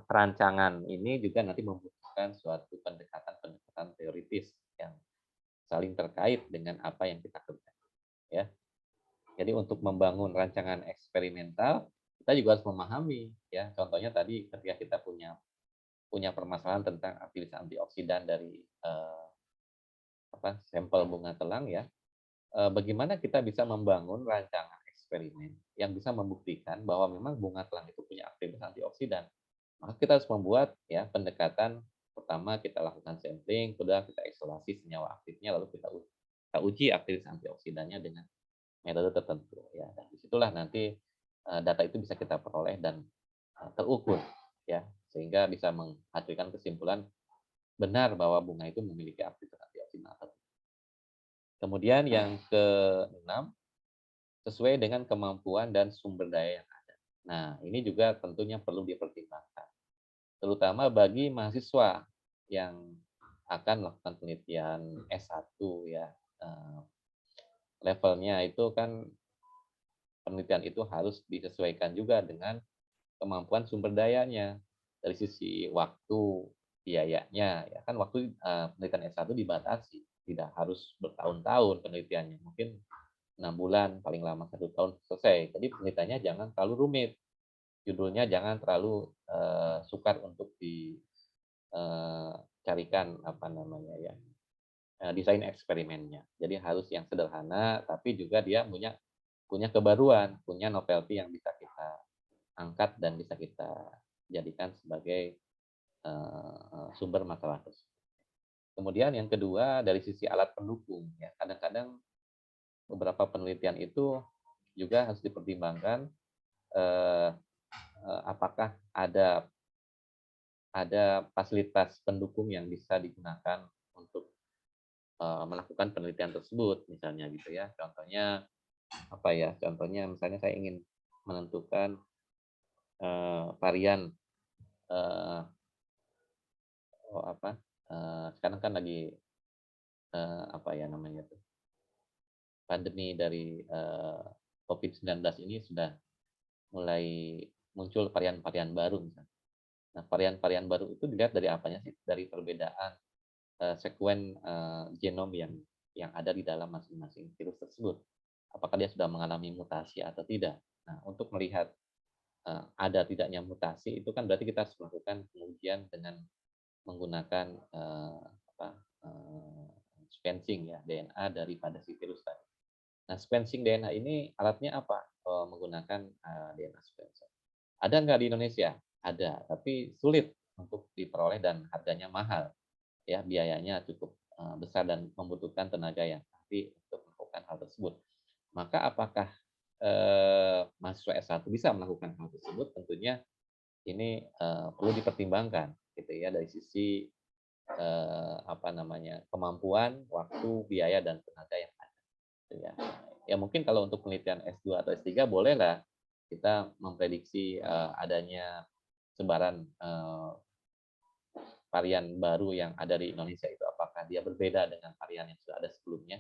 perancangan ini juga nanti membutuhkan suatu pendekatan teoritis yang saling terkait dengan apa yang kita kerjakan ya. Jadi untuk membangun rancangan eksperimental kita juga harus memahami ya. Contohnya tadi ketika kita punya permasalahan tentang aktivitas antioksidan dari sampel bunga telang ya. Bagaimana kita bisa membangun rancangan eksperimen yang bisa membuktikan bahwa memang bunga telang itu punya aktivitas antioksidan. Maka kita harus membuat ya pendekatan pertama kita lakukan sampling, kedua kita isolasi senyawa aktifnya, lalu kita uji aktivitas antioksidannya dengan metode tertentu ya. Dan disitulah nanti data itu bisa kita peroleh dan terukur ya sehingga bisa menghasilkan kesimpulan benar bahwa bunga itu memiliki aktivitas antioksidan. Kemudian yang keenam, sesuai dengan kemampuan dan sumber daya yang ada. Nah, ini juga tentunya perlu dipertimbangkan, terutama bagi mahasiswa yang akan melakukan penelitian S1 ya. Levelnya itu kan penelitian itu harus disesuaikan juga dengan kemampuan sumber dayanya dari sisi waktu, biayanya ya kan waktu penelitian S1 dibatasi, tidak harus bertahun-tahun penelitiannya, mungkin 6 bulan, paling lama 1 tahun selesai. Jadi penelitiannya jangan terlalu rumit. Judulnya jangan terlalu sukar untuk dicarikan apa namanya ya desain eksperimennya. Jadi harus yang sederhana, tapi juga dia punya kebaruan, punya novelty yang bisa kita angkat dan bisa kita jadikan sebagai sumber masalah tersebut. Kemudian yang kedua dari sisi alat pendukung ya, kadang-kadang beberapa penelitian itu juga harus dipertimbangkan eh, apakah ada fasilitas pendukung yang bisa digunakan untuk melakukan penelitian tersebut, misalnya gitu ya. Contohnya apa ya? Contohnya misalnya saya ingin menentukan varian eh, sekarang kan lagi apa ya namanya tuh, pandemi dari COVID-19 ini sudah mulai muncul varian-varian baru misalnya. Nah, varian-varian baru itu dilihat dari apanya sih? Dari perbedaan sekuen genom yang ada di dalam masing-masing virus tersebut. Apakah dia sudah mengalami mutasi atau tidak? Nah, untuk melihat ada tidaknya mutasi itu kan berarti kita harus melakukan pengujian dengan menggunakan sequencing ya DNA daripada si virus tadi. Nah, sequencing DNA ini alatnya apa? Menggunakan DNA sequencer. Ada nggak di Indonesia? Ada, tapi sulit untuk diperoleh dan harganya mahal. Ya, biayanya cukup besar dan membutuhkan tenaga yang ahli untuk melakukan hal tersebut. Maka apakah mahasiswa S1 bisa melakukan hal tersebut? Tentunya ini perlu dipertimbangkan gitu ya dari sisi kemampuan, waktu, biaya dan tenaga yang ada. Gitu ya. Ya mungkin kalau untuk penelitian S2 atau S3 bolehlah kita memprediksi adanya sebaran varian baru yang ada di Indonesia itu apakah dia berbeda dengan varian yang sudah ada sebelumnya.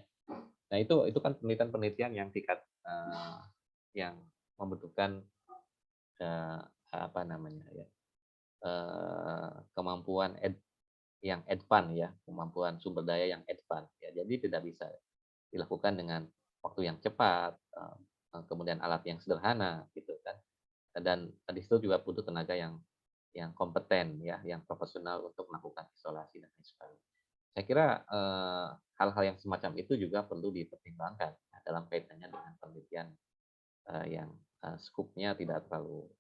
Nah itu kan penelitian-penelitian yang tingkat yang membutuhkan kemampuan yang advance ya, kemampuan sumber daya yang advance ya. Jadi tidak bisa dilakukan dengan waktu yang cepat, kemudian alat yang sederhana gitu kan. Dan di situ juga butuh tenaga yang kompeten ya, yang profesional untuk melakukan isolasi dan lain sebagainya. Saya kira hal-hal yang semacam itu juga perlu dipertimbangkan dalam kaitannya dengan penelitian yang skupnya tidak terlalu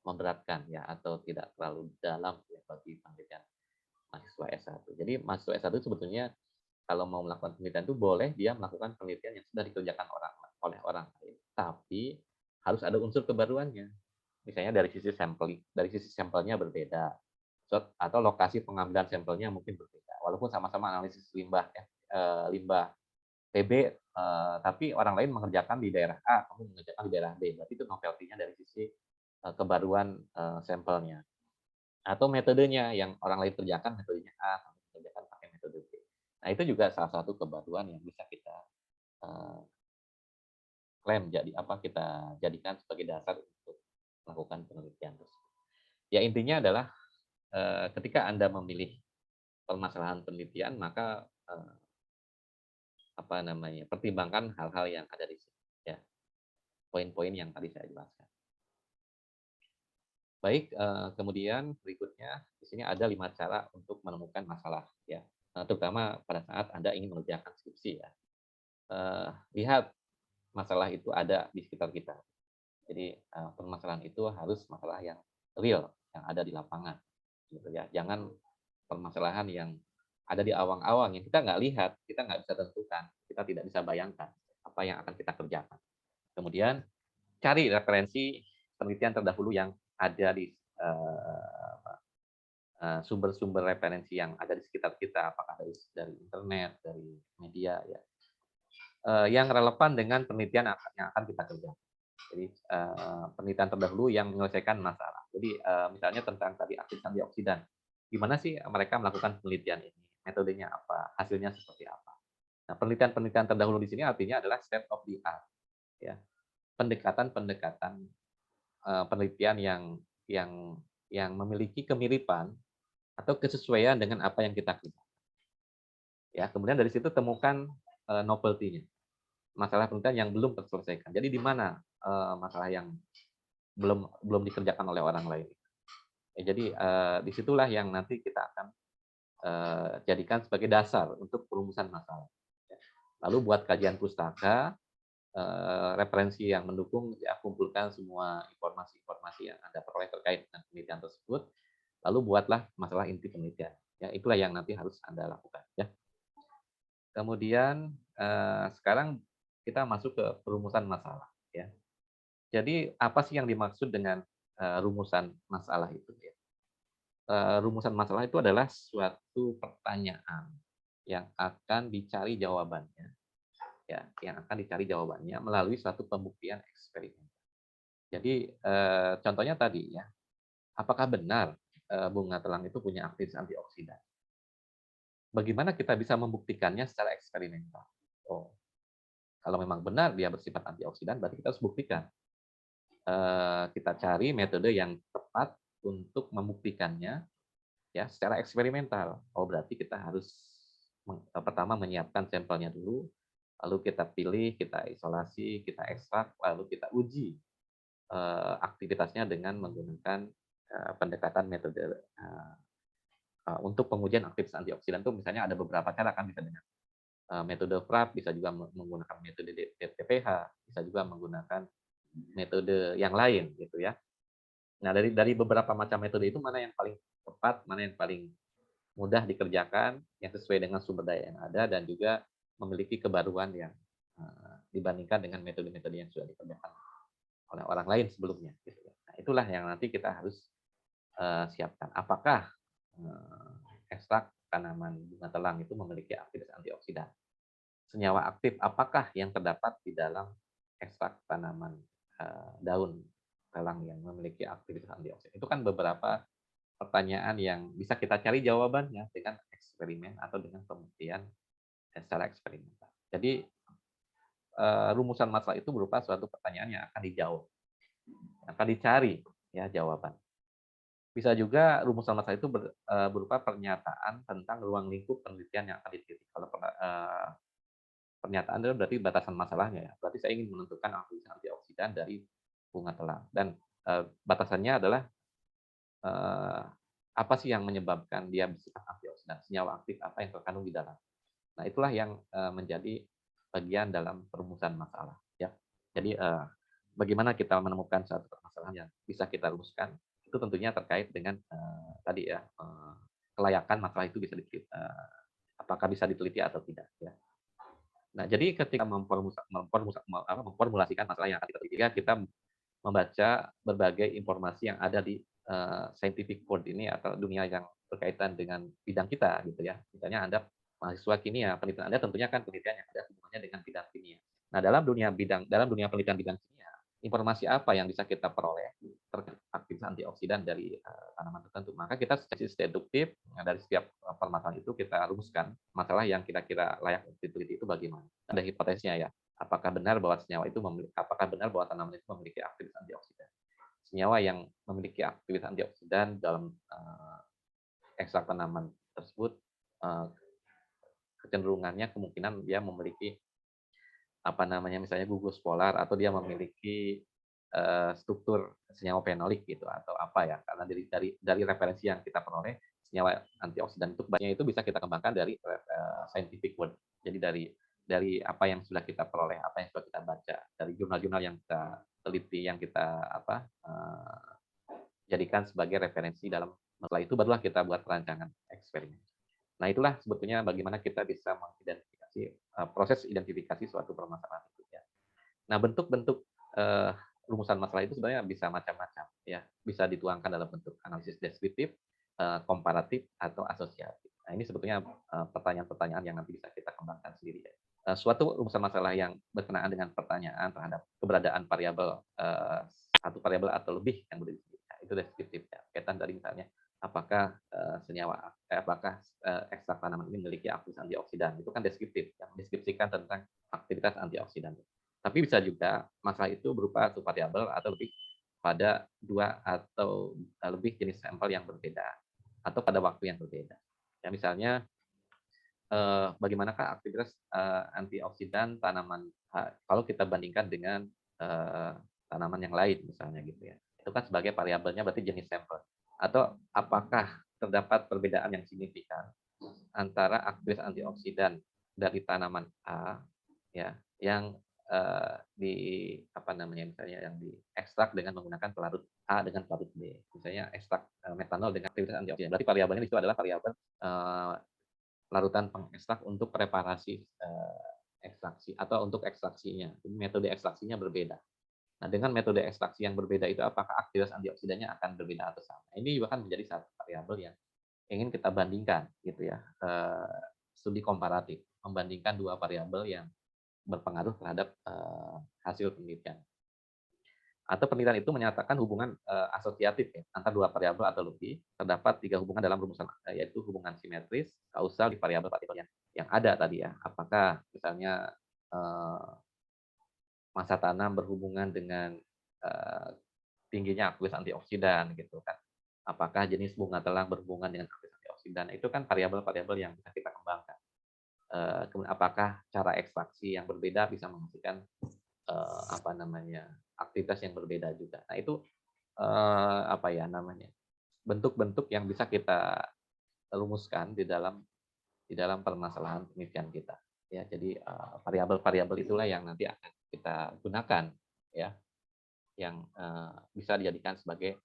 memberatkan ya atau tidak terlalu dalam ya, bagi penelitian mahasiswa S1. Jadi mahasiswa S1 sebetulnya kalau mau melakukan penelitian itu boleh dia melakukan penelitian yang sudah dikerjakan oleh orang lain, tapi harus ada unsur kebaruannya. Misalnya dari sisi sampelnya berbeda, atau lokasi pengambilan sampelnya mungkin berbeda. Walaupun sama-sama analisis limbah limbah TB, tapi orang lain mengerjakan di daerah A, kamu mengerjakan di daerah B. Berarti itu novelty-nya dari sisi kebaruan sampelnya. Atau metodenya yang orang lain kerjakan metodenya A, kamu kerjakan pakai metode B. Nah, itu juga salah satu kebaruan yang bisa kita klaim kita jadikan sebagai dasar untuk melakukan penelitian tersebut. Ya intinya adalah ketika Anda memilih permasalahan penelitian, maka pertimbangkan hal-hal yang ada di sini ya. Poin-poin yang tadi saya jelaskan. Baik, kemudian berikutnya di sini ada 5 cara untuk menemukan masalah ya. Terutama pada saat Anda ingin mengerjakan skripsi ya. Lihat masalah itu ada di sekitar kita. Jadi permasalahan itu harus masalah yang real, yang ada di lapangan gitu ya. Jangan permasalahan yang ada di awang-awang yang kita nggak lihat, kita nggak bisa tentukan, kita tidak bisa bayangkan apa yang akan kita kerjakan. Kemudian cari referensi penelitian terdahulu yang ada di sumber-sumber referensi yang ada di sekitar kita, apakah dari internet, dari media ya, yang relevan dengan penelitian yang akan kita kerjakan. Jadi penelitian terdahulu yang menyelesaikan masalah. Jadi misalnya tentang tadi aktivitas antioksidan, gimana sih mereka melakukan penelitian ini, metodenya apa, hasilnya seperti apa. Nah, penelitian-penelitian terdahulu di sini artinya adalah state of the art, ya, pendekatan-pendekatan penelitian yang memiliki kemiripan atau kesesuaian dengan apa yang kita kerjakan. Ya, kemudian dari situ temukan novelty-nya, masalah penelitian yang belum terselesaikan. Jadi di mana masalah yang belum dikerjakan oleh orang lain. Ya, jadi disitulah yang nanti kita akan jadikan sebagai dasar untuk perumusan masalah. Lalu buat kajian pustaka, referensi yang mendukung, ya kumpulkan semua informasi-informasi yang Anda peroleh terkait dengan penelitian tersebut, lalu buatlah masalah inti penelitian. Ya, itulah yang nanti harus Anda lakukan, ya. Kemudian sekarang kita masuk ke perumusan masalah, ya. Jadi apa sih yang dimaksud dengan rumusan masalah itu, ya? Rumusan masalah itu adalah suatu pertanyaan yang akan dicari jawabannya, ya, yang akan dicari jawabannya melalui suatu pembuktian eksperimen. Jadi contohnya tadi, ya, apakah benar bunga telang itu punya aktivitas antioksidan? Bagaimana kita bisa membuktikannya secara eksperimental? Oh, kalau memang benar dia bersifat antioksidan, berarti kita harus buktikan. Kita cari metode yang tepat untuk membuktikannya, ya, secara eksperimental. Oh, berarti kita harus pertama menyiapkan sampelnya dulu, lalu kita pilih, kita isolasi, kita ekstrak, lalu kita uji aktivitasnya dengan menggunakan pendekatan metode untuk pengujian aktivitas antioksidan. Itu misalnya ada beberapa cara, kan, bisa dengan metode FRAP, bisa juga menggunakan metode TPH, bisa juga menggunakan metode yang lain, gitu ya. Nah, dari beberapa macam metode itu mana yang paling tepat, mana yang paling mudah dikerjakan, yang sesuai dengan sumber daya yang ada, dan juga memiliki kebaruan yang dibandingkan dengan metode-metode yang sudah dikerjakan oleh orang lain sebelumnya, gitu ya. Nah, itulah yang nanti kita harus siapkan. Apakah ekstrak tanaman bunga telang itu memiliki aktivitas antioksidan? Senyawa aktif apakah yang terdapat di dalam ekstrak tanaman daun telang yang memiliki aktivitas antioksidan? Itu kan beberapa pertanyaan yang bisa kita cari jawabannya dengan eksperimen atau dengan pembuktian secara eksperimental. Jadi rumusan masalah itu berupa suatu pertanyaan yang akan dijawab, akan dicari, ya, jawaban. Bisa juga rumusan masalah itu berupa pernyataan tentang ruang lingkup penelitian yang akan diteliti. Kalau pernyataan itu berarti batasan masalahnya, ya. Berarti saya ingin menentukan aktivitas antioksidan dari bunga telang, dan batasannya adalah apa sih yang menyebabkan dia bersifat antioksidan, senyawa aktif apa yang terkandung di dalam. Nah, itulah yang menjadi bagian dalam perumusan masalah, ya. Jadi bagaimana kita menemukan suatu permasalahan yang bisa kita rumuskan, itu tentunya terkait dengan tadi, ya, kelayakan masalah itu bisa apakah bisa diteliti atau tidak, ya. Nah, jadi ketika memformulasikan masalah yang akan kita teliti, kita membaca berbagai informasi yang ada di scientific world ini atau dunia yang berkaitan dengan bidang kita, gitu ya. Misalnya Anda mahasiswa kimia, penelitian Anda tentunya kan penelitian yang ada hubungannya dengan bidang kimia. Nah, dalam dunia penelitian bidang kimia, informasi apa yang bisa kita peroleh terkait aktivitas antioksidan dari tanaman tertentu? Maka kita secara deduktif, dari setiap permasalahan itu kita rumuskan masalah yang kira-kira layak diteliti itu bagaimana. Ada hipotesisnya, ya. Apakah benar bahwa tanaman itu memiliki aktivitas antioksidan? Senyawa yang memiliki aktivitas antioksidan dalam ekstrak tanaman tersebut, kecenderungannya kemungkinan dia memiliki misalnya gugus polar, atau dia memiliki struktur senyawa fenolik, gitu, atau apa, ya, karena dari referensi yang kita peroleh, senyawa antioksidan itu banyak itu bisa kita kembangkan dari scientific world. Jadi dari apa yang sudah kita peroleh, apa yang sudah kita baca, dari jurnal-jurnal yang kita teliti, yang kita jadikan sebagai referensi dalam masalah itu, barulah kita buat perancangan eksperimen. Nah, itulah sebetulnya bagaimana kita bisa mengidentifikasi proses identifikasi suatu permasalahan itu, ya. Nah, bentuk-bentuk rumusan masalah itu sebenarnya bisa macam-macam, ya. Bisa dituangkan dalam bentuk analisis deskriptif, komparatif, atau asosiatif. Nah, ini sebetulnya pertanyaan-pertanyaan yang nanti bisa kita kembangkan sendiri, ya. Suatu rumusan masalah yang berkenaan dengan pertanyaan terhadap keberadaan variabel satu variabel atau lebih yang boleh disebut, itu deskriptif, ya. Kaitan dari misalnya apakah ekstrak tanaman ini memiliki aktivitas antioksidan, itu kan deskriptif, yang mendeskripsikan tentang aktivitas antioksidan. Tapi bisa juga masalah itu berupa satu variabel atau lebih pada dua atau lebih jenis sampel yang berbeda, atau pada waktu yang berbeda. Ya, misalnya bagaimanakah aktivitas antioksidan tanaman kalau kita bandingkan dengan tanaman yang lain, misalnya, gitu ya. Itu kan sebagai variabelnya berarti jenis sampel. Atau apakah terdapat perbedaan yang signifikan antara aktivitas antioksidan dari tanaman A, ya, yang di apa namanya, misalnya yang diekstrak dengan menggunakan pelarut A dengan pelarut B. Misalnya ekstrak metanol dengan aktivitas antioksidan. Berarti variabelnya itu adalah variabel larutan pengekstrak untuk preparasi ekstraksi atau untuk ekstraksinya. Metode ekstraksinya berbeda. Nah, dengan metode ekstraksi yang berbeda itu apakah aktivitas antioksidannya akan berbeda atau sama? Ini juga kan menjadi satu variabel yang ingin kita bandingkan, gitu ya. Studi komparatif, membandingkan dua variabel yang berpengaruh terhadap hasil penelitian. Atau penelitian itu menyatakan hubungan asosiatif ya, antara dua variabel atau lebih. Terdapat 3 hubungan dalam rumusan, yaitu hubungan simetris, kausal di variabel-variabel yang ada tadi ya. Apakah misalnya masa tanam berhubungan dengan tingginya aktivitas antioksidan gitu kan. Apakah jenis bunga telang berhubungan dengan aktivitas antioksidan? Itu kan variabel-variabel yang bisa kita kembangkan. Kemudian apakah cara ekstraksi yang berbeda bisa menghasilkan apa namanya, aktivitas yang berbeda juga. Nah, itu apa ya namanya, bentuk-bentuk yang bisa kita rumuskan di dalam permasalahan penelitian kita. Ya, jadi variabel-variabel itulah yang nanti akan kita gunakan ya, yang bisa dijadikan sebagai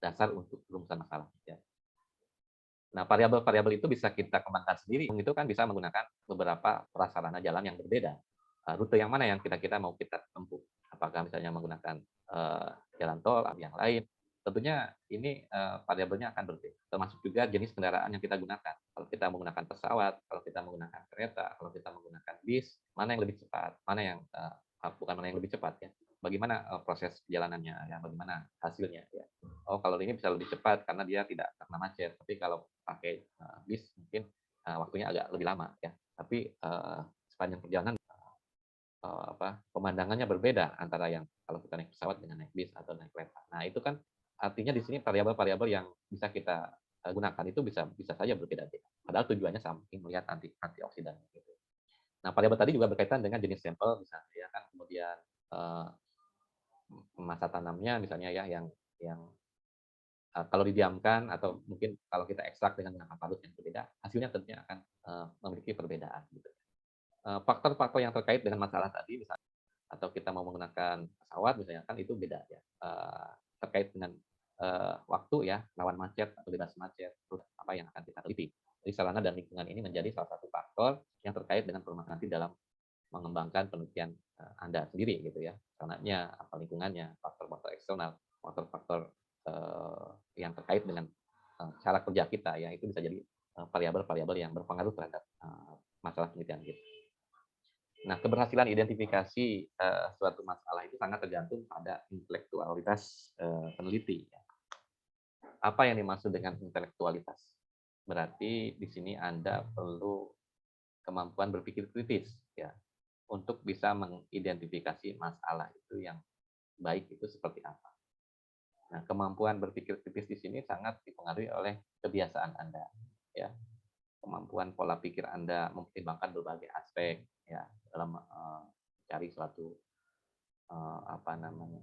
dasar untuk rumusan masalah. Ya. Nah, variabel-variabel itu bisa kita kembangkan sendiri. Itu kan bisa menggunakan beberapa prasarana jalan yang berbeda. Rute yang mana yang kita mau kita tempuh? Apakah misalnya menggunakan jalan tol atau yang lain? Tentunya ini variabelnya akan berbeda. Termasuk juga jenis kendaraan yang kita gunakan. Kalau kita menggunakan pesawat, kalau kita menggunakan kereta, kalau kita menggunakan bis, mana yang lebih cepat? Mana yang bukan mana yang lebih cepat ya? Bagaimana proses perjalanannya? Ya, bagaimana hasilnya? Ya. Oh, kalau ini bisa lebih cepat karena dia tidak kena macet. Tapi kalau pakai bis mungkin waktunya agak lebih lama ya. Tapi sepanjang perjalanan pemandangannya berbeda antara yang kalau kita naik pesawat dengan naik bis atau naik kereta. Nah, itu kan artinya di sini variabel-variabel yang bisa kita gunakan itu bisa bisa saja berbeda-beda. Padahal tujuannya sama, ingin melihat antioksidan gitu. Nah, variabel tadi juga berkaitan dengan jenis sampel misalnya ya kan, kemudian masa tanamnya misalnya ya yang kalau didiamkan atau mungkin kalau kita ekstrak dengan menggunakan parut yang berbeda, hasilnya tentunya akan memiliki perbedaan. Gitu. Faktor-faktor yang terkait dengan masalah tadi, misalnya, atau kita mau menggunakan pesawat, misalnya kan itu beda ya. Terkait dengan waktu ya, lawan macet atau bebas macet, apa yang akan kita teliti. Jadi sarana dan lingkungan ini menjadi salah satu faktor yang terkait dengan permasalahan nanti dalam mengembangkan penelitian Anda sendiri gitu ya. Sarananya, apa lingkungannya, faktor-faktor eksternal, faktor-faktor yang terkait dengan cara kerja kita ya, itu bisa jadi variabel-variabel yang berpengaruh terhadap masalah penelitian kita. Nah, keberhasilan identifikasi suatu masalah itu sangat tergantung pada intelektualitas peneliti. Apa yang dimaksud dengan intelektualitas? Berarti di sini Anda perlu kemampuan berpikir kritis ya, untuk bisa mengidentifikasi masalah itu yang baik itu seperti apa. Nah, kemampuan berpikir kritis di sini sangat dipengaruhi oleh kebiasaan Anda, ya. Kemampuan pola pikir Anda mempertimbangkan berbagai aspek, ya, dalam mencari suatu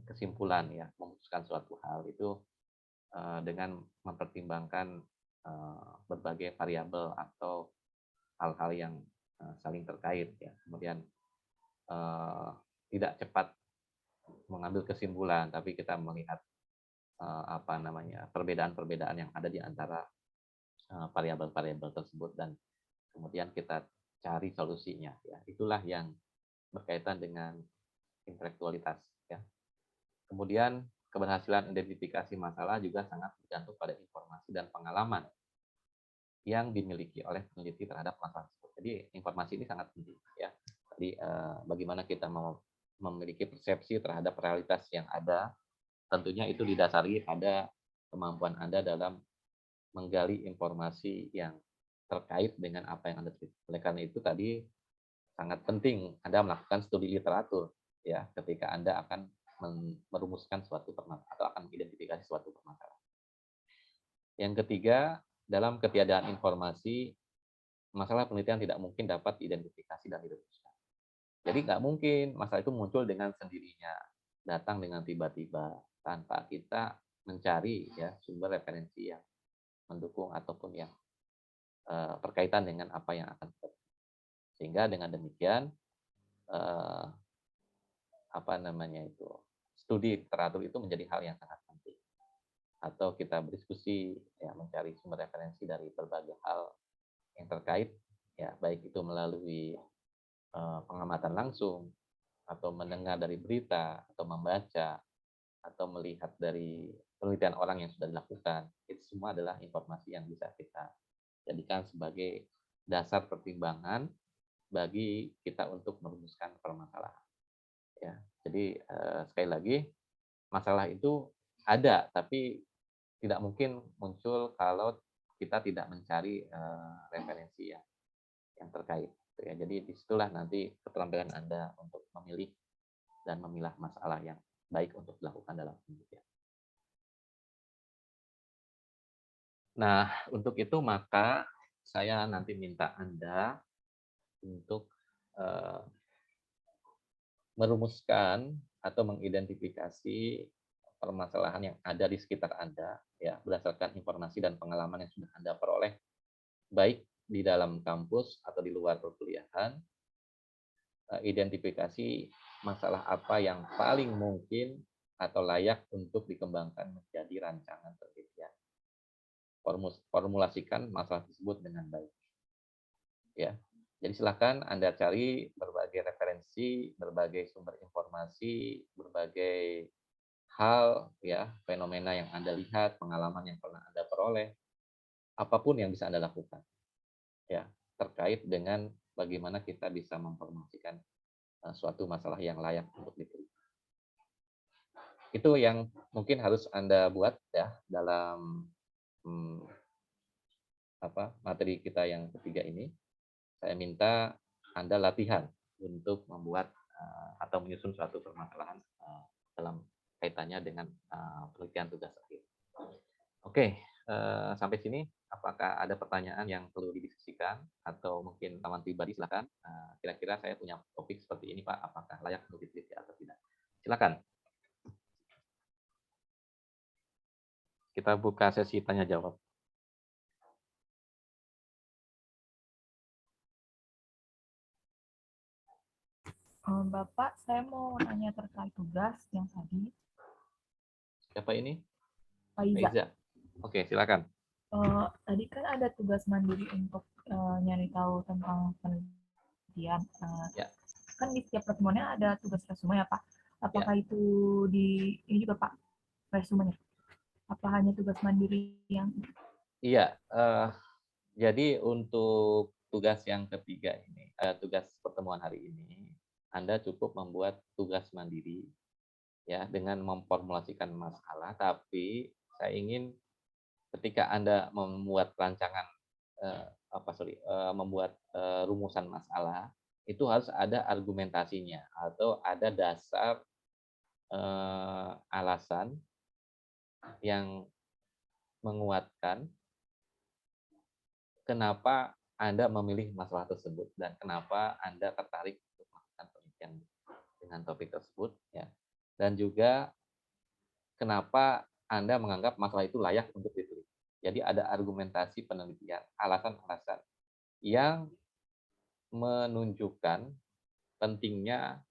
kesimpulan, ya, memutuskan suatu hal itu dengan mempertimbangkan berbagai variabel atau hal-hal yang saling terkait, ya. Kemudian tidak cepat mengambil kesimpulan, tapi kita melihat perbedaan-perbedaan yang ada di antara variabel-variabel tersebut dan kemudian kita cari solusinya ya. Itulah yang berkaitan dengan intelektualitas ya. Kemudian keberhasilan identifikasi masalah juga sangat bergantung pada informasi dan pengalaman yang dimiliki oleh peneliti terhadap masalah tersebut. Jadi informasi ini sangat penting ya. Jadi bagaimana kita mau memiliki persepsi terhadap realitas yang ada, tentunya itu didasari pada kemampuan Anda dalam menggali informasi yang terkait dengan apa yang Anda teliti. Oleh karena itu tadi sangat penting Anda melakukan studi literatur ya ketika Anda akan merumuskan suatu permasalahan atau akan mengidentifikasi suatu permasalahan. Yang ketiga, dalam ketiadaan informasi, masalah penelitian tidak mungkin dapat diidentifikasi dan dirumuskan. Jadi nggak mungkin masalah itu muncul dengan sendirinya, datang dengan tiba-tiba tanpa kita mencari ya sumber referensi yang mendukung ataupun yang berkaitan dengan apa yang akan terjadi. Sehingga dengan demikian eh, apa namanya itu, studi literatur itu menjadi hal yang sangat penting. Atau kita berdiskusi, ya mencari sumber referensi dari berbagai hal yang terkait, ya baik itu melalui pengamatan langsung, atau mendengar dari berita, atau membaca, atau melihat dari penelitian orang yang sudah dilakukan. Itu semua adalah informasi yang bisa kita jadikan sebagai dasar pertimbangan bagi kita untuk merumuskan permasalahan. Ya, jadi sekali lagi masalah itu ada, tapi tidak mungkin muncul kalau kita tidak mencari referensi yang terkait. Ya, jadi disitulah nanti keterampilan Anda untuk memilih dan memilah masalah yang baik untuk dilakukan dalam penelitian. Nah, untuk itu maka saya nanti minta Anda untuk merumuskan atau mengidentifikasi permasalahan yang ada di sekitar Anda, ya berdasarkan informasi dan pengalaman yang sudah Anda peroleh, baik di dalam kampus atau di luar perkuliahan. Identifikasi masalah apa yang paling mungkin atau layak untuk dikembangkan menjadi rancangan penelitian. Formulasikan masalah tersebut dengan baik. Ya, jadi silakan Anda cari berbagai referensi, berbagai sumber informasi, berbagai hal, ya fenomena yang Anda lihat, pengalaman yang pernah Anda peroleh, apapun yang bisa Anda lakukan, ya terkait dengan bagaimana kita bisa memformulasikan suatu masalah yang layak untuk diteliti. Itu yang mungkin harus Anda buat ya dalam materi kita yang ketiga ini. Saya minta Anda latihan untuk membuat atau menyusun suatu permasalahan dalam kaitannya dengan penelitian tugas akhir. Oke, sampai sini apakah ada pertanyaan yang perlu didiskusikan atau mungkin teman pribadi silakan. Kira-kira saya punya topik seperti ini Pak, apakah layak untuk diteliti atau tidak? Silakan. Kita buka sesi tanya jawab. Bapak, saya mau nanya terkait tugas yang tadi. Siapa ini? Pak Iza. Oke, silakan. Tadi kan ada tugas mandiri untuk nyari tahu tentang penelitian. Ya. Kan di setiap pertemuannya ada tugas resume ya Pak. Apakah Ya. itu di ini juga Pak resumenya? Apa hanya tugas mandiri yang? Iya. Jadi untuk tugas yang ketiga ini, tugas pertemuan hari ini, Anda cukup membuat tugas mandiri ya dengan memformulasikan masalah, tapi saya ingin ketika Anda membuat rancangan membuat rumusan masalah, itu harus ada argumentasinya atau ada dasar alasan yang menguatkan kenapa Anda memilih masalah tersebut dan kenapa Anda tertarik untuk melakukan penelitian dengan topik tersebut, ya. Dan juga kenapa Anda menganggap masalah itu layak untuk diteliti. Jadi ada argumentasi penelitian, alasan-alasan yang menunjukkan pentingnya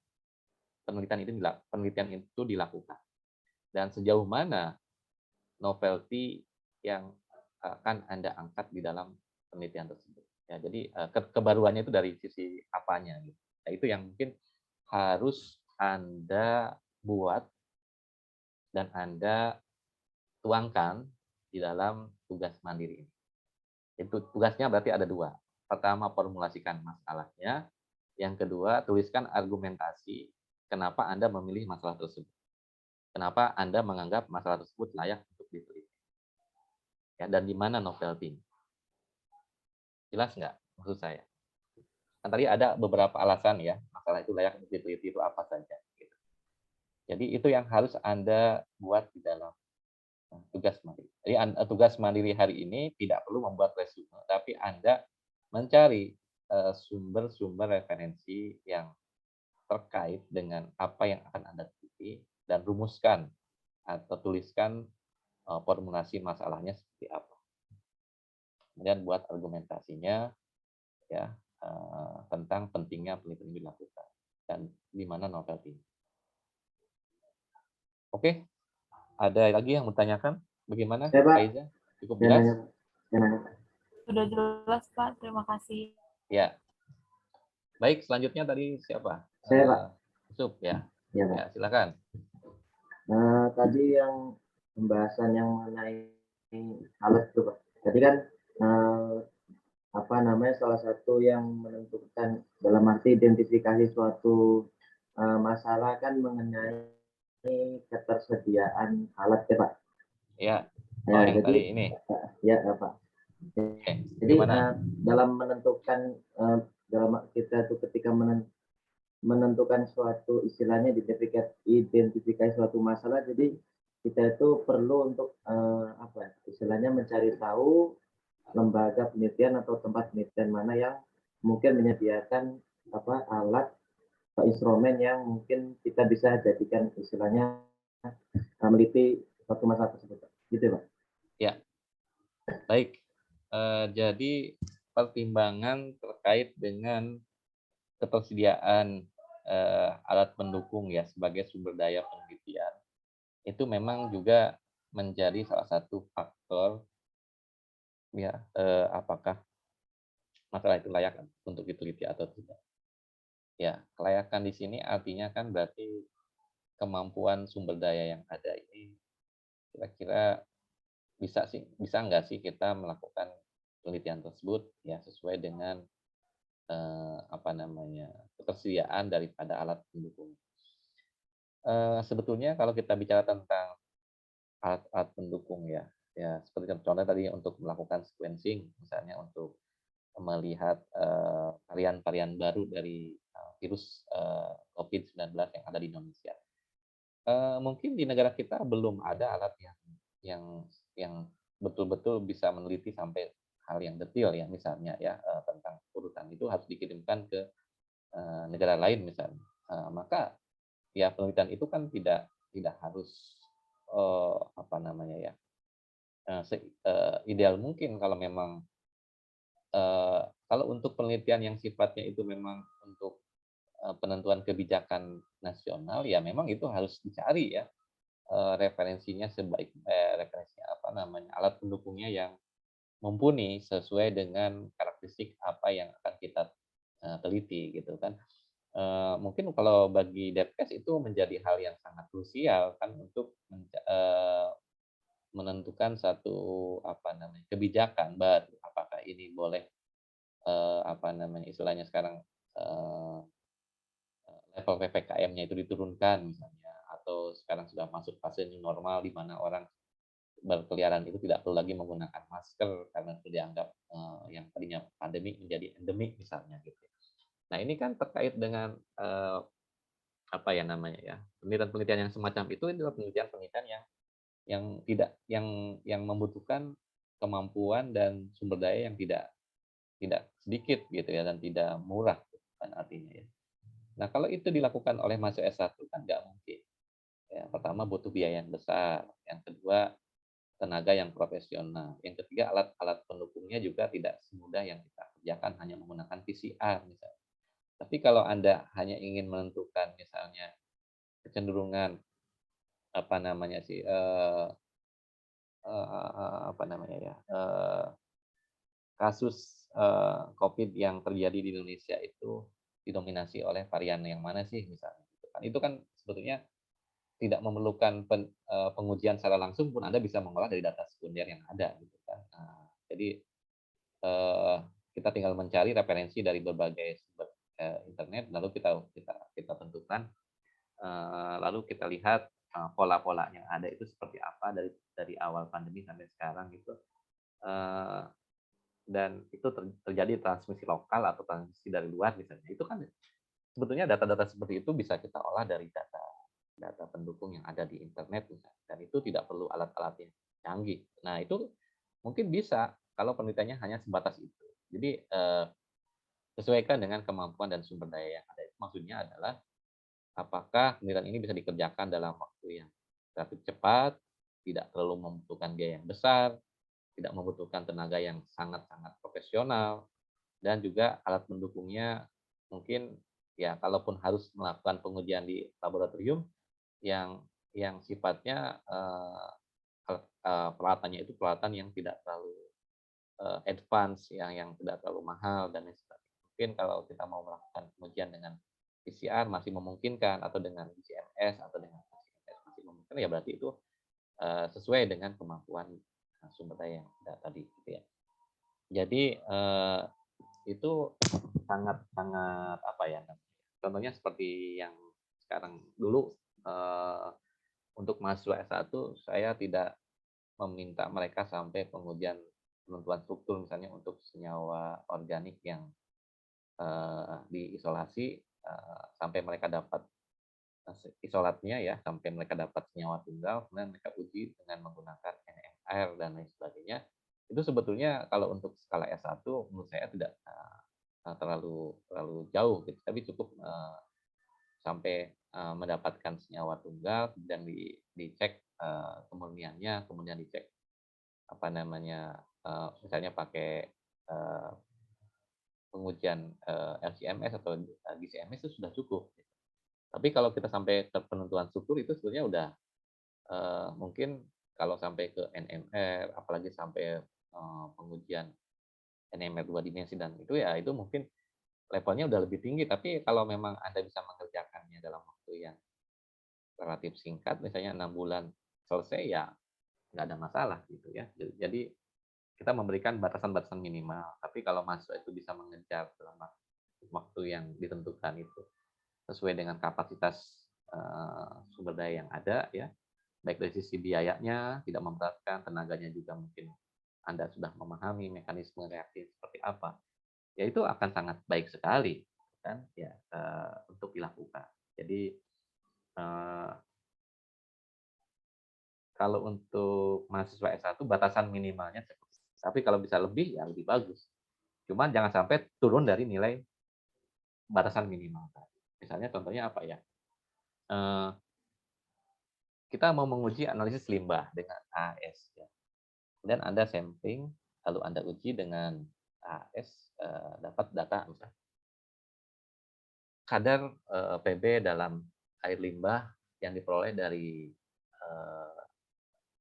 penelitian itu dilakukan dan sejauh mana novelty yang akan Anda angkat di dalam penelitian tersebut. Ya, jadi kebaruannya itu dari sisi apanya gitu. Nah, itu yang mungkin harus Anda buat dan Anda tuangkan di dalam tugas mandiri ini. Itu tugasnya berarti ada dua. Pertama, formulasikan masalahnya. Yang kedua, tuliskan argumentasi kenapa Anda memilih masalah tersebut. Kenapa Anda menganggap masalah tersebut layak untuk diteliti. Ya, dan di mana novelty. Jelas nggak maksud saya? Kan tadi ada beberapa alasan ya, masalah itu layak untuk diteliti itu apa saja. Gitu. Jadi itu yang harus Anda buat di dalam tugas mandiri. Jadi tugas mandiri hari ini tidak perlu membuat resume, tapi Anda mencari sumber-sumber referensi yang terkait dengan apa yang akan Anda teliti dan rumuskan atau tuliskan formulasi masalahnya seperti apa. Kemudian buat argumentasinya ya tentang pentingnya penelitian dilakukan. dan di mana novel ini. Oke, ada lagi yang bertanyakan? Bagaimana, Saya Pak, Faiza? Cukup yang jelas? nanya, yang nanya. Sudah jelas, Pak. Terima kasih. Ya. Baik, selanjutnya tadi siapa? Saya Pak, Yusuf ya. ya Pak. Ya, silakan. Nah, tadi yang pembahasan yang mengenai alat itu Pak. Tadi kan apa namanya salah satu yang menentukan dalam arti identifikasi suatu masalah kan mengenai ketersediaan alat ya Pak. Ya. Ya, Yang jadi tadi ini. ya Pak. Oke, Jadi gimana? dalam menentukan dalam kita itu ketika menentukan suatu istilahnya identifikasi suatu masalah, jadi kita itu perlu untuk apa istilahnya mencari tahu lembaga penelitian atau tempat penelitian mana yang mungkin menyediakan apa alat atau instrumen yang mungkin kita bisa jadikan istilahnya meneliti suatu masalah tersebut, gitu Pak. Ya, baik. Jadi pertimbangan terkait dengan ketersediaan alat pendukung ya sebagai sumber daya penelitian itu memang juga menjadi salah satu faktor ya apakah masalah itu layak untuk diteliti atau tidak. Ya, kelayakan di sini artinya kan berarti kemampuan sumber daya yang ada ini kira-kira bisa nggak sih kita melakukan penelitian tersebut ya sesuai dengan apa namanya ketersediaan daripada alat pendukung. Sebetulnya kalau kita bicara tentang alat-alat pendukung ya, ya seperti contohnya tadi untuk melakukan sequencing, misalnya untuk melihat varian-varian baru dari virus COVID-19 yang ada di Indonesia. Mungkin di negara kita belum ada alat yang yang betul-betul bisa meneliti sampai hal yang detail ya, misalnya ya tentang urutan itu harus dikirimkan ke negara lain misalnya. Maka ya penelitian itu kan tidak harus apa namanya ya ideal mungkin kalau memang kalau untuk penelitian yang sifatnya itu memang untuk penentuan kebijakan nasional ya memang itu harus dicari ya referensinya referensinya apa namanya alat pendukungnya yang mumpuni sesuai dengan karakteristik apa yang akan kita teliti gitu kan. Mungkin kalau bagi Depkes itu menjadi hal yang sangat krusial kan untuk menentukan satu apa namanya kebijakan baru apakah ini boleh apa namanya istilahnya sekarang level ppkm-nya itu diturunkan misalnya atau sekarang sudah masuk fase new normal di mana orang berkeliaran itu tidak perlu lagi menggunakan masker karena itu dianggap yang tadinya pandemi menjadi endemik misalnya gitu. Nah ini kan terkait dengan apa ya namanya ya penelitian-penelitian yang semacam itu adalah penelitian-penelitian yang tidak yang membutuhkan kemampuan dan sumber daya yang tidak sedikit gitu ya dan tidak murah kan artinya ya. Nah kalau itu dilakukan oleh mahasiswa S1 kan nggak mungkin. Ya, pertama butuh biaya yang besar, yang kedua tenaga yang profesional, yang ketiga alat-alat pendukungnya juga tidak semudah yang kita kerjakan hanya menggunakan PCR misalnya. Tapi kalau Anda hanya ingin menentukan misalnya kecenderungan apa namanya sih apa namanya ya kasus COVID yang terjadi di Indonesia itu didominasi oleh varian yang mana sih misalnya. Itu kan sebetulnya tidak memerlukan pengujian secara langsung pun Anda bisa mengolah dari data sekunder yang ada gitu kan. Nah, jadi kita tinggal mencari referensi dari berbagai sumber internet lalu kita tentukan lalu kita lihat pola-pola yang ada itu seperti apa dari awal pandemi sampai sekarang gitu. Dan itu terjadi transmisi lokal atau transmisi dari luar misalnya. Itu kan sebetulnya data-data seperti itu bisa kita olah dari data pendukung yang ada di internet misalnya. Dan itu tidak perlu alat-alat yang canggih. Nah, itu mungkin bisa kalau penelitiannya hanya sebatas itu. Jadi sesuaikan dengan kemampuan dan sumber daya yang ada. Maksudnya adalah apakah penelitian ini bisa dikerjakan dalam waktu yang relatif cepat, tidak terlalu membutuhkan biaya yang besar, tidak membutuhkan tenaga yang sangat-sangat profesional, dan juga alat pendukungnya mungkin ya kalaupun harus melakukan pengujian di laboratorium yang sifatnya peralatannya itu peralatan yang tidak terlalu advance, yang tidak terlalu mahal dan lain sebagainya. Mungkin kalau kita mau melakukan pengujian dengan PCR masih memungkinkan, atau dengan GCMS atau dengan PCR masih memungkinkan, ya berarti itu sesuai dengan kemampuan sumber daya yang ada tadi, gitu ya. Jadi itu sangat apa ya? Contohnya seperti yang sekarang. Dulu untuk mahasiswa S1 saya tidak meminta mereka sampai pengujian penentuan struktur misalnya untuk senyawa organik yang diisolasi sampai mereka dapat isolatnya ya, sampai mereka dapat senyawa tunggal, kemudian mereka uji dengan menggunakan NMR dan lain sebagainya. Itu sebetulnya kalau untuk skala S1 menurut saya tidak terlalu jauh gitu, tapi cukup sampai mendapatkan senyawa tunggal, kemudian dicek kemurniannya, kemudian dicek apa namanya, misalnya pakai pengujian LC-MS atau GC-MS itu sudah cukup. Tapi kalau kita sampai ke penentuan struktur itu sebenarnya udah mungkin kalau sampai ke NMR, apalagi sampai pengujian NMR 2 dimensi dan itu ya itu mungkin levelnya udah lebih tinggi. Tapi kalau memang Anda bisa mengerjakannya dalam waktu yang relatif singkat, misalnya 6 bulan selesai, ya nggak ada masalah gitu ya. Jadi kita memberikan batasan-batasan minimal. Tapi kalau mahasiswa itu bisa mengejar dalam waktu yang ditentukan itu sesuai dengan kapasitas sumber daya yang ada ya, baik dari sisi biayanya tidak memberatkan, tenaganya juga mungkin Anda sudah memahami mekanisme reaksi seperti apa, ya itu akan sangat baik sekali kan ya untuk dilakukan. Jadi kalau untuk mahasiswa S1 batasan minimalnya cukup. Tapi kalau bisa lebih ya lebih bagus. Cuman jangan sampai turun dari nilai batasan minimal tadi. Misalnya contohnya apa ya? Kita mau menguji analisis limbah dengan AS ya. Kemudian Anda sampling, lalu Anda uji dengan AS, dapat data misalnya kadar PB dalam air limbah yang diperoleh dari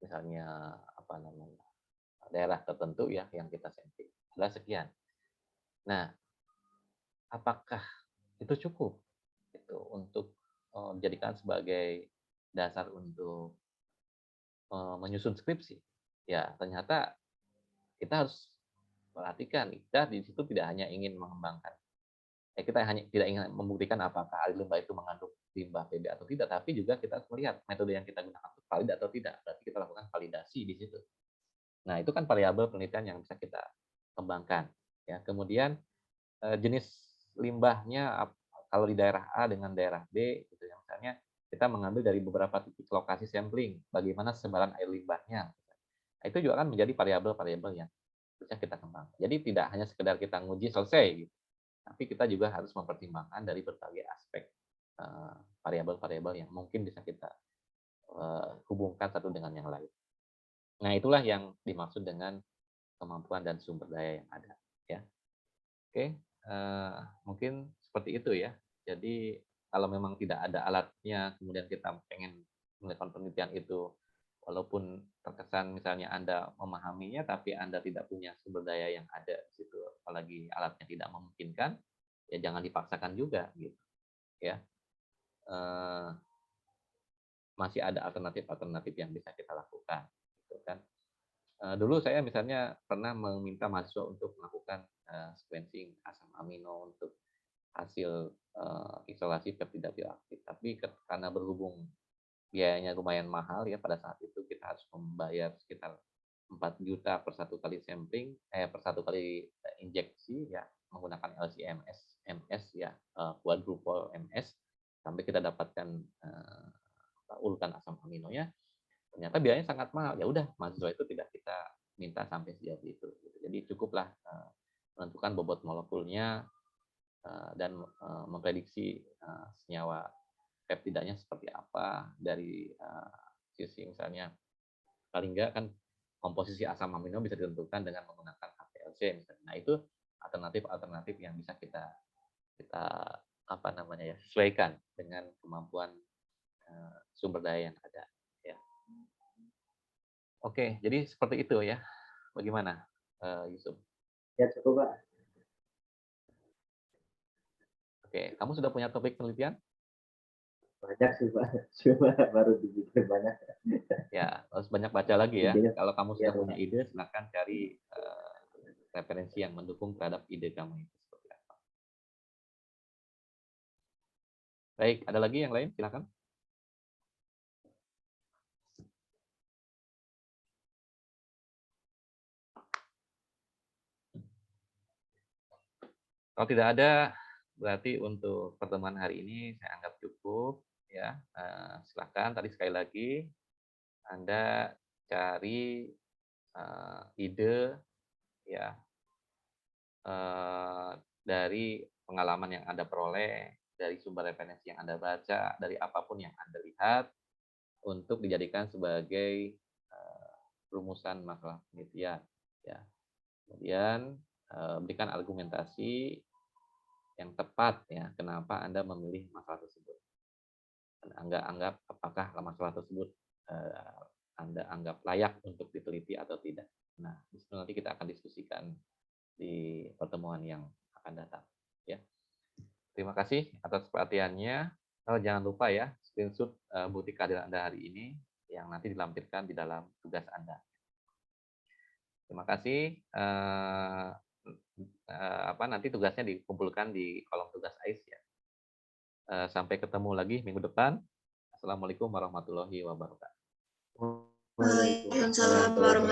misalnya apa namanya daerah tertentu ya yang kita sampling adalah sekian. Nah, apakah itu cukup itu untuk dijadikan sebagai dasar untuk menyusun skripsi? Ya, ternyata kita harus perhatikan, kita di situ tidak hanya ingin mengembangkan, kita hanya tidak ingin membuktikan apakah air limbah itu mengandung limbah PB atau tidak, tapi juga kita harus melihat metode yang kita gunakan itu valid atau tidak. Berarti kita lakukan validasi di situ. Nah, itu kan variabel penelitian yang bisa kita kembangkan. Ya, kemudian jenis limbahnya kalau di daerah A dengan daerah B, gitu ya. Misalnya kita mengambil dari beberapa titik lokasi sampling, bagaimana sebaran air limbahnya. Nah, itu juga kan menjadi variabel-variabel yang bisa kita kembangkan. Jadi tidak hanya sekedar kita nguji selesai, gitu. Tapi kita juga harus mempertimbangkan dari berbagai aspek variabel-variabel yang mungkin bisa kita hubungkan satu dengan yang lain. Nah, itulah yang dimaksud dengan kemampuan dan sumber daya yang ada. Ya, oke, mungkin seperti itu ya. Jadi kalau memang tidak ada alatnya, kemudian kita pengen melakukan penelitian itu, walaupun terkesan misalnya Anda memahaminya, tapi Anda tidak punya sumber daya yang ada di situ, apalagi alatnya tidak memungkinkan, ya jangan dipaksakan juga gitu. Ya, masih ada alternatif-alternatif yang bisa kita lakukan, gitu kan. Dulu saya misalnya pernah meminta mahasiswa untuk melakukan sequencing asam amino untuk hasil isolasi peptida bioaktif. Tapi karena berhubung biayanya lumayan mahal ya pada saat itu kita harus membayar sekitar 4 juta per satu kali sampling, per satu kali injeksi ya menggunakan LC-MS ya quadruple MS sampai kita dapatkan urutan asam aminonya. Ternyata biayanya sangat mahal. Ya udah, mahasiswa itu tidak kita minta sampai sejauh itu. Jadi cukuplah menentukan bobot molekulnya dan memprediksi senyawa peptidanya seperti apa dari sisi misalnya paling enggak kan komposisi asam amino bisa ditentukan dengan menggunakan HPLC misalnya. Nah, itu alternatif-alternatif yang bisa kita apa namanya ya, sesuaikan dengan kemampuan sumber daya yang ada. Ya. Oke, jadi seperti itu ya. Bagaimana, Yusuf? Ya cukup Pak. Oke, kamu sudah punya topik penelitian? Banyak sih Pak. Cuma baru dipikir banyak. Ya, harus banyak baca lagi ya. Idenya Kalau kamu ya sudah punya Pak. ide, silakan cari referensi yang mendukung terhadap ide kamu itu seperti apa. Baik, ada lagi yang lain? Silakan. Kalau tidak ada, berarti untuk pertemuan hari ini saya anggap cukup ya. Silakan tadi sekali lagi Anda cari ide ya dari pengalaman yang Anda peroleh, dari sumber referensi yang Anda baca, dari apapun yang Anda lihat untuk dijadikan sebagai rumusan masalah penelitian ya. Kemudian berikan argumentasi yang tepat ya, kenapa Anda memilih masalah tersebut. Dan Anda anggap apakah masalah tersebut Anda anggap layak untuk diteliti atau tidak. Nah, di situ nanti kita akan diskusikan di pertemuan yang akan datang. Ya, terima kasih atas perhatiannya. Jangan lupa ya, screenshot bukti kehadiran Anda hari ini yang nanti dilampirkan di dalam tugas Anda. Terima kasih. Nanti tugasnya dikumpulkan di kolom tugas AIS ya. Sampai ketemu lagi minggu depan. Assalamualaikum warahmatullahi wabarakatuh. Waalaikumsalam warahmatullahi wabarakatuh.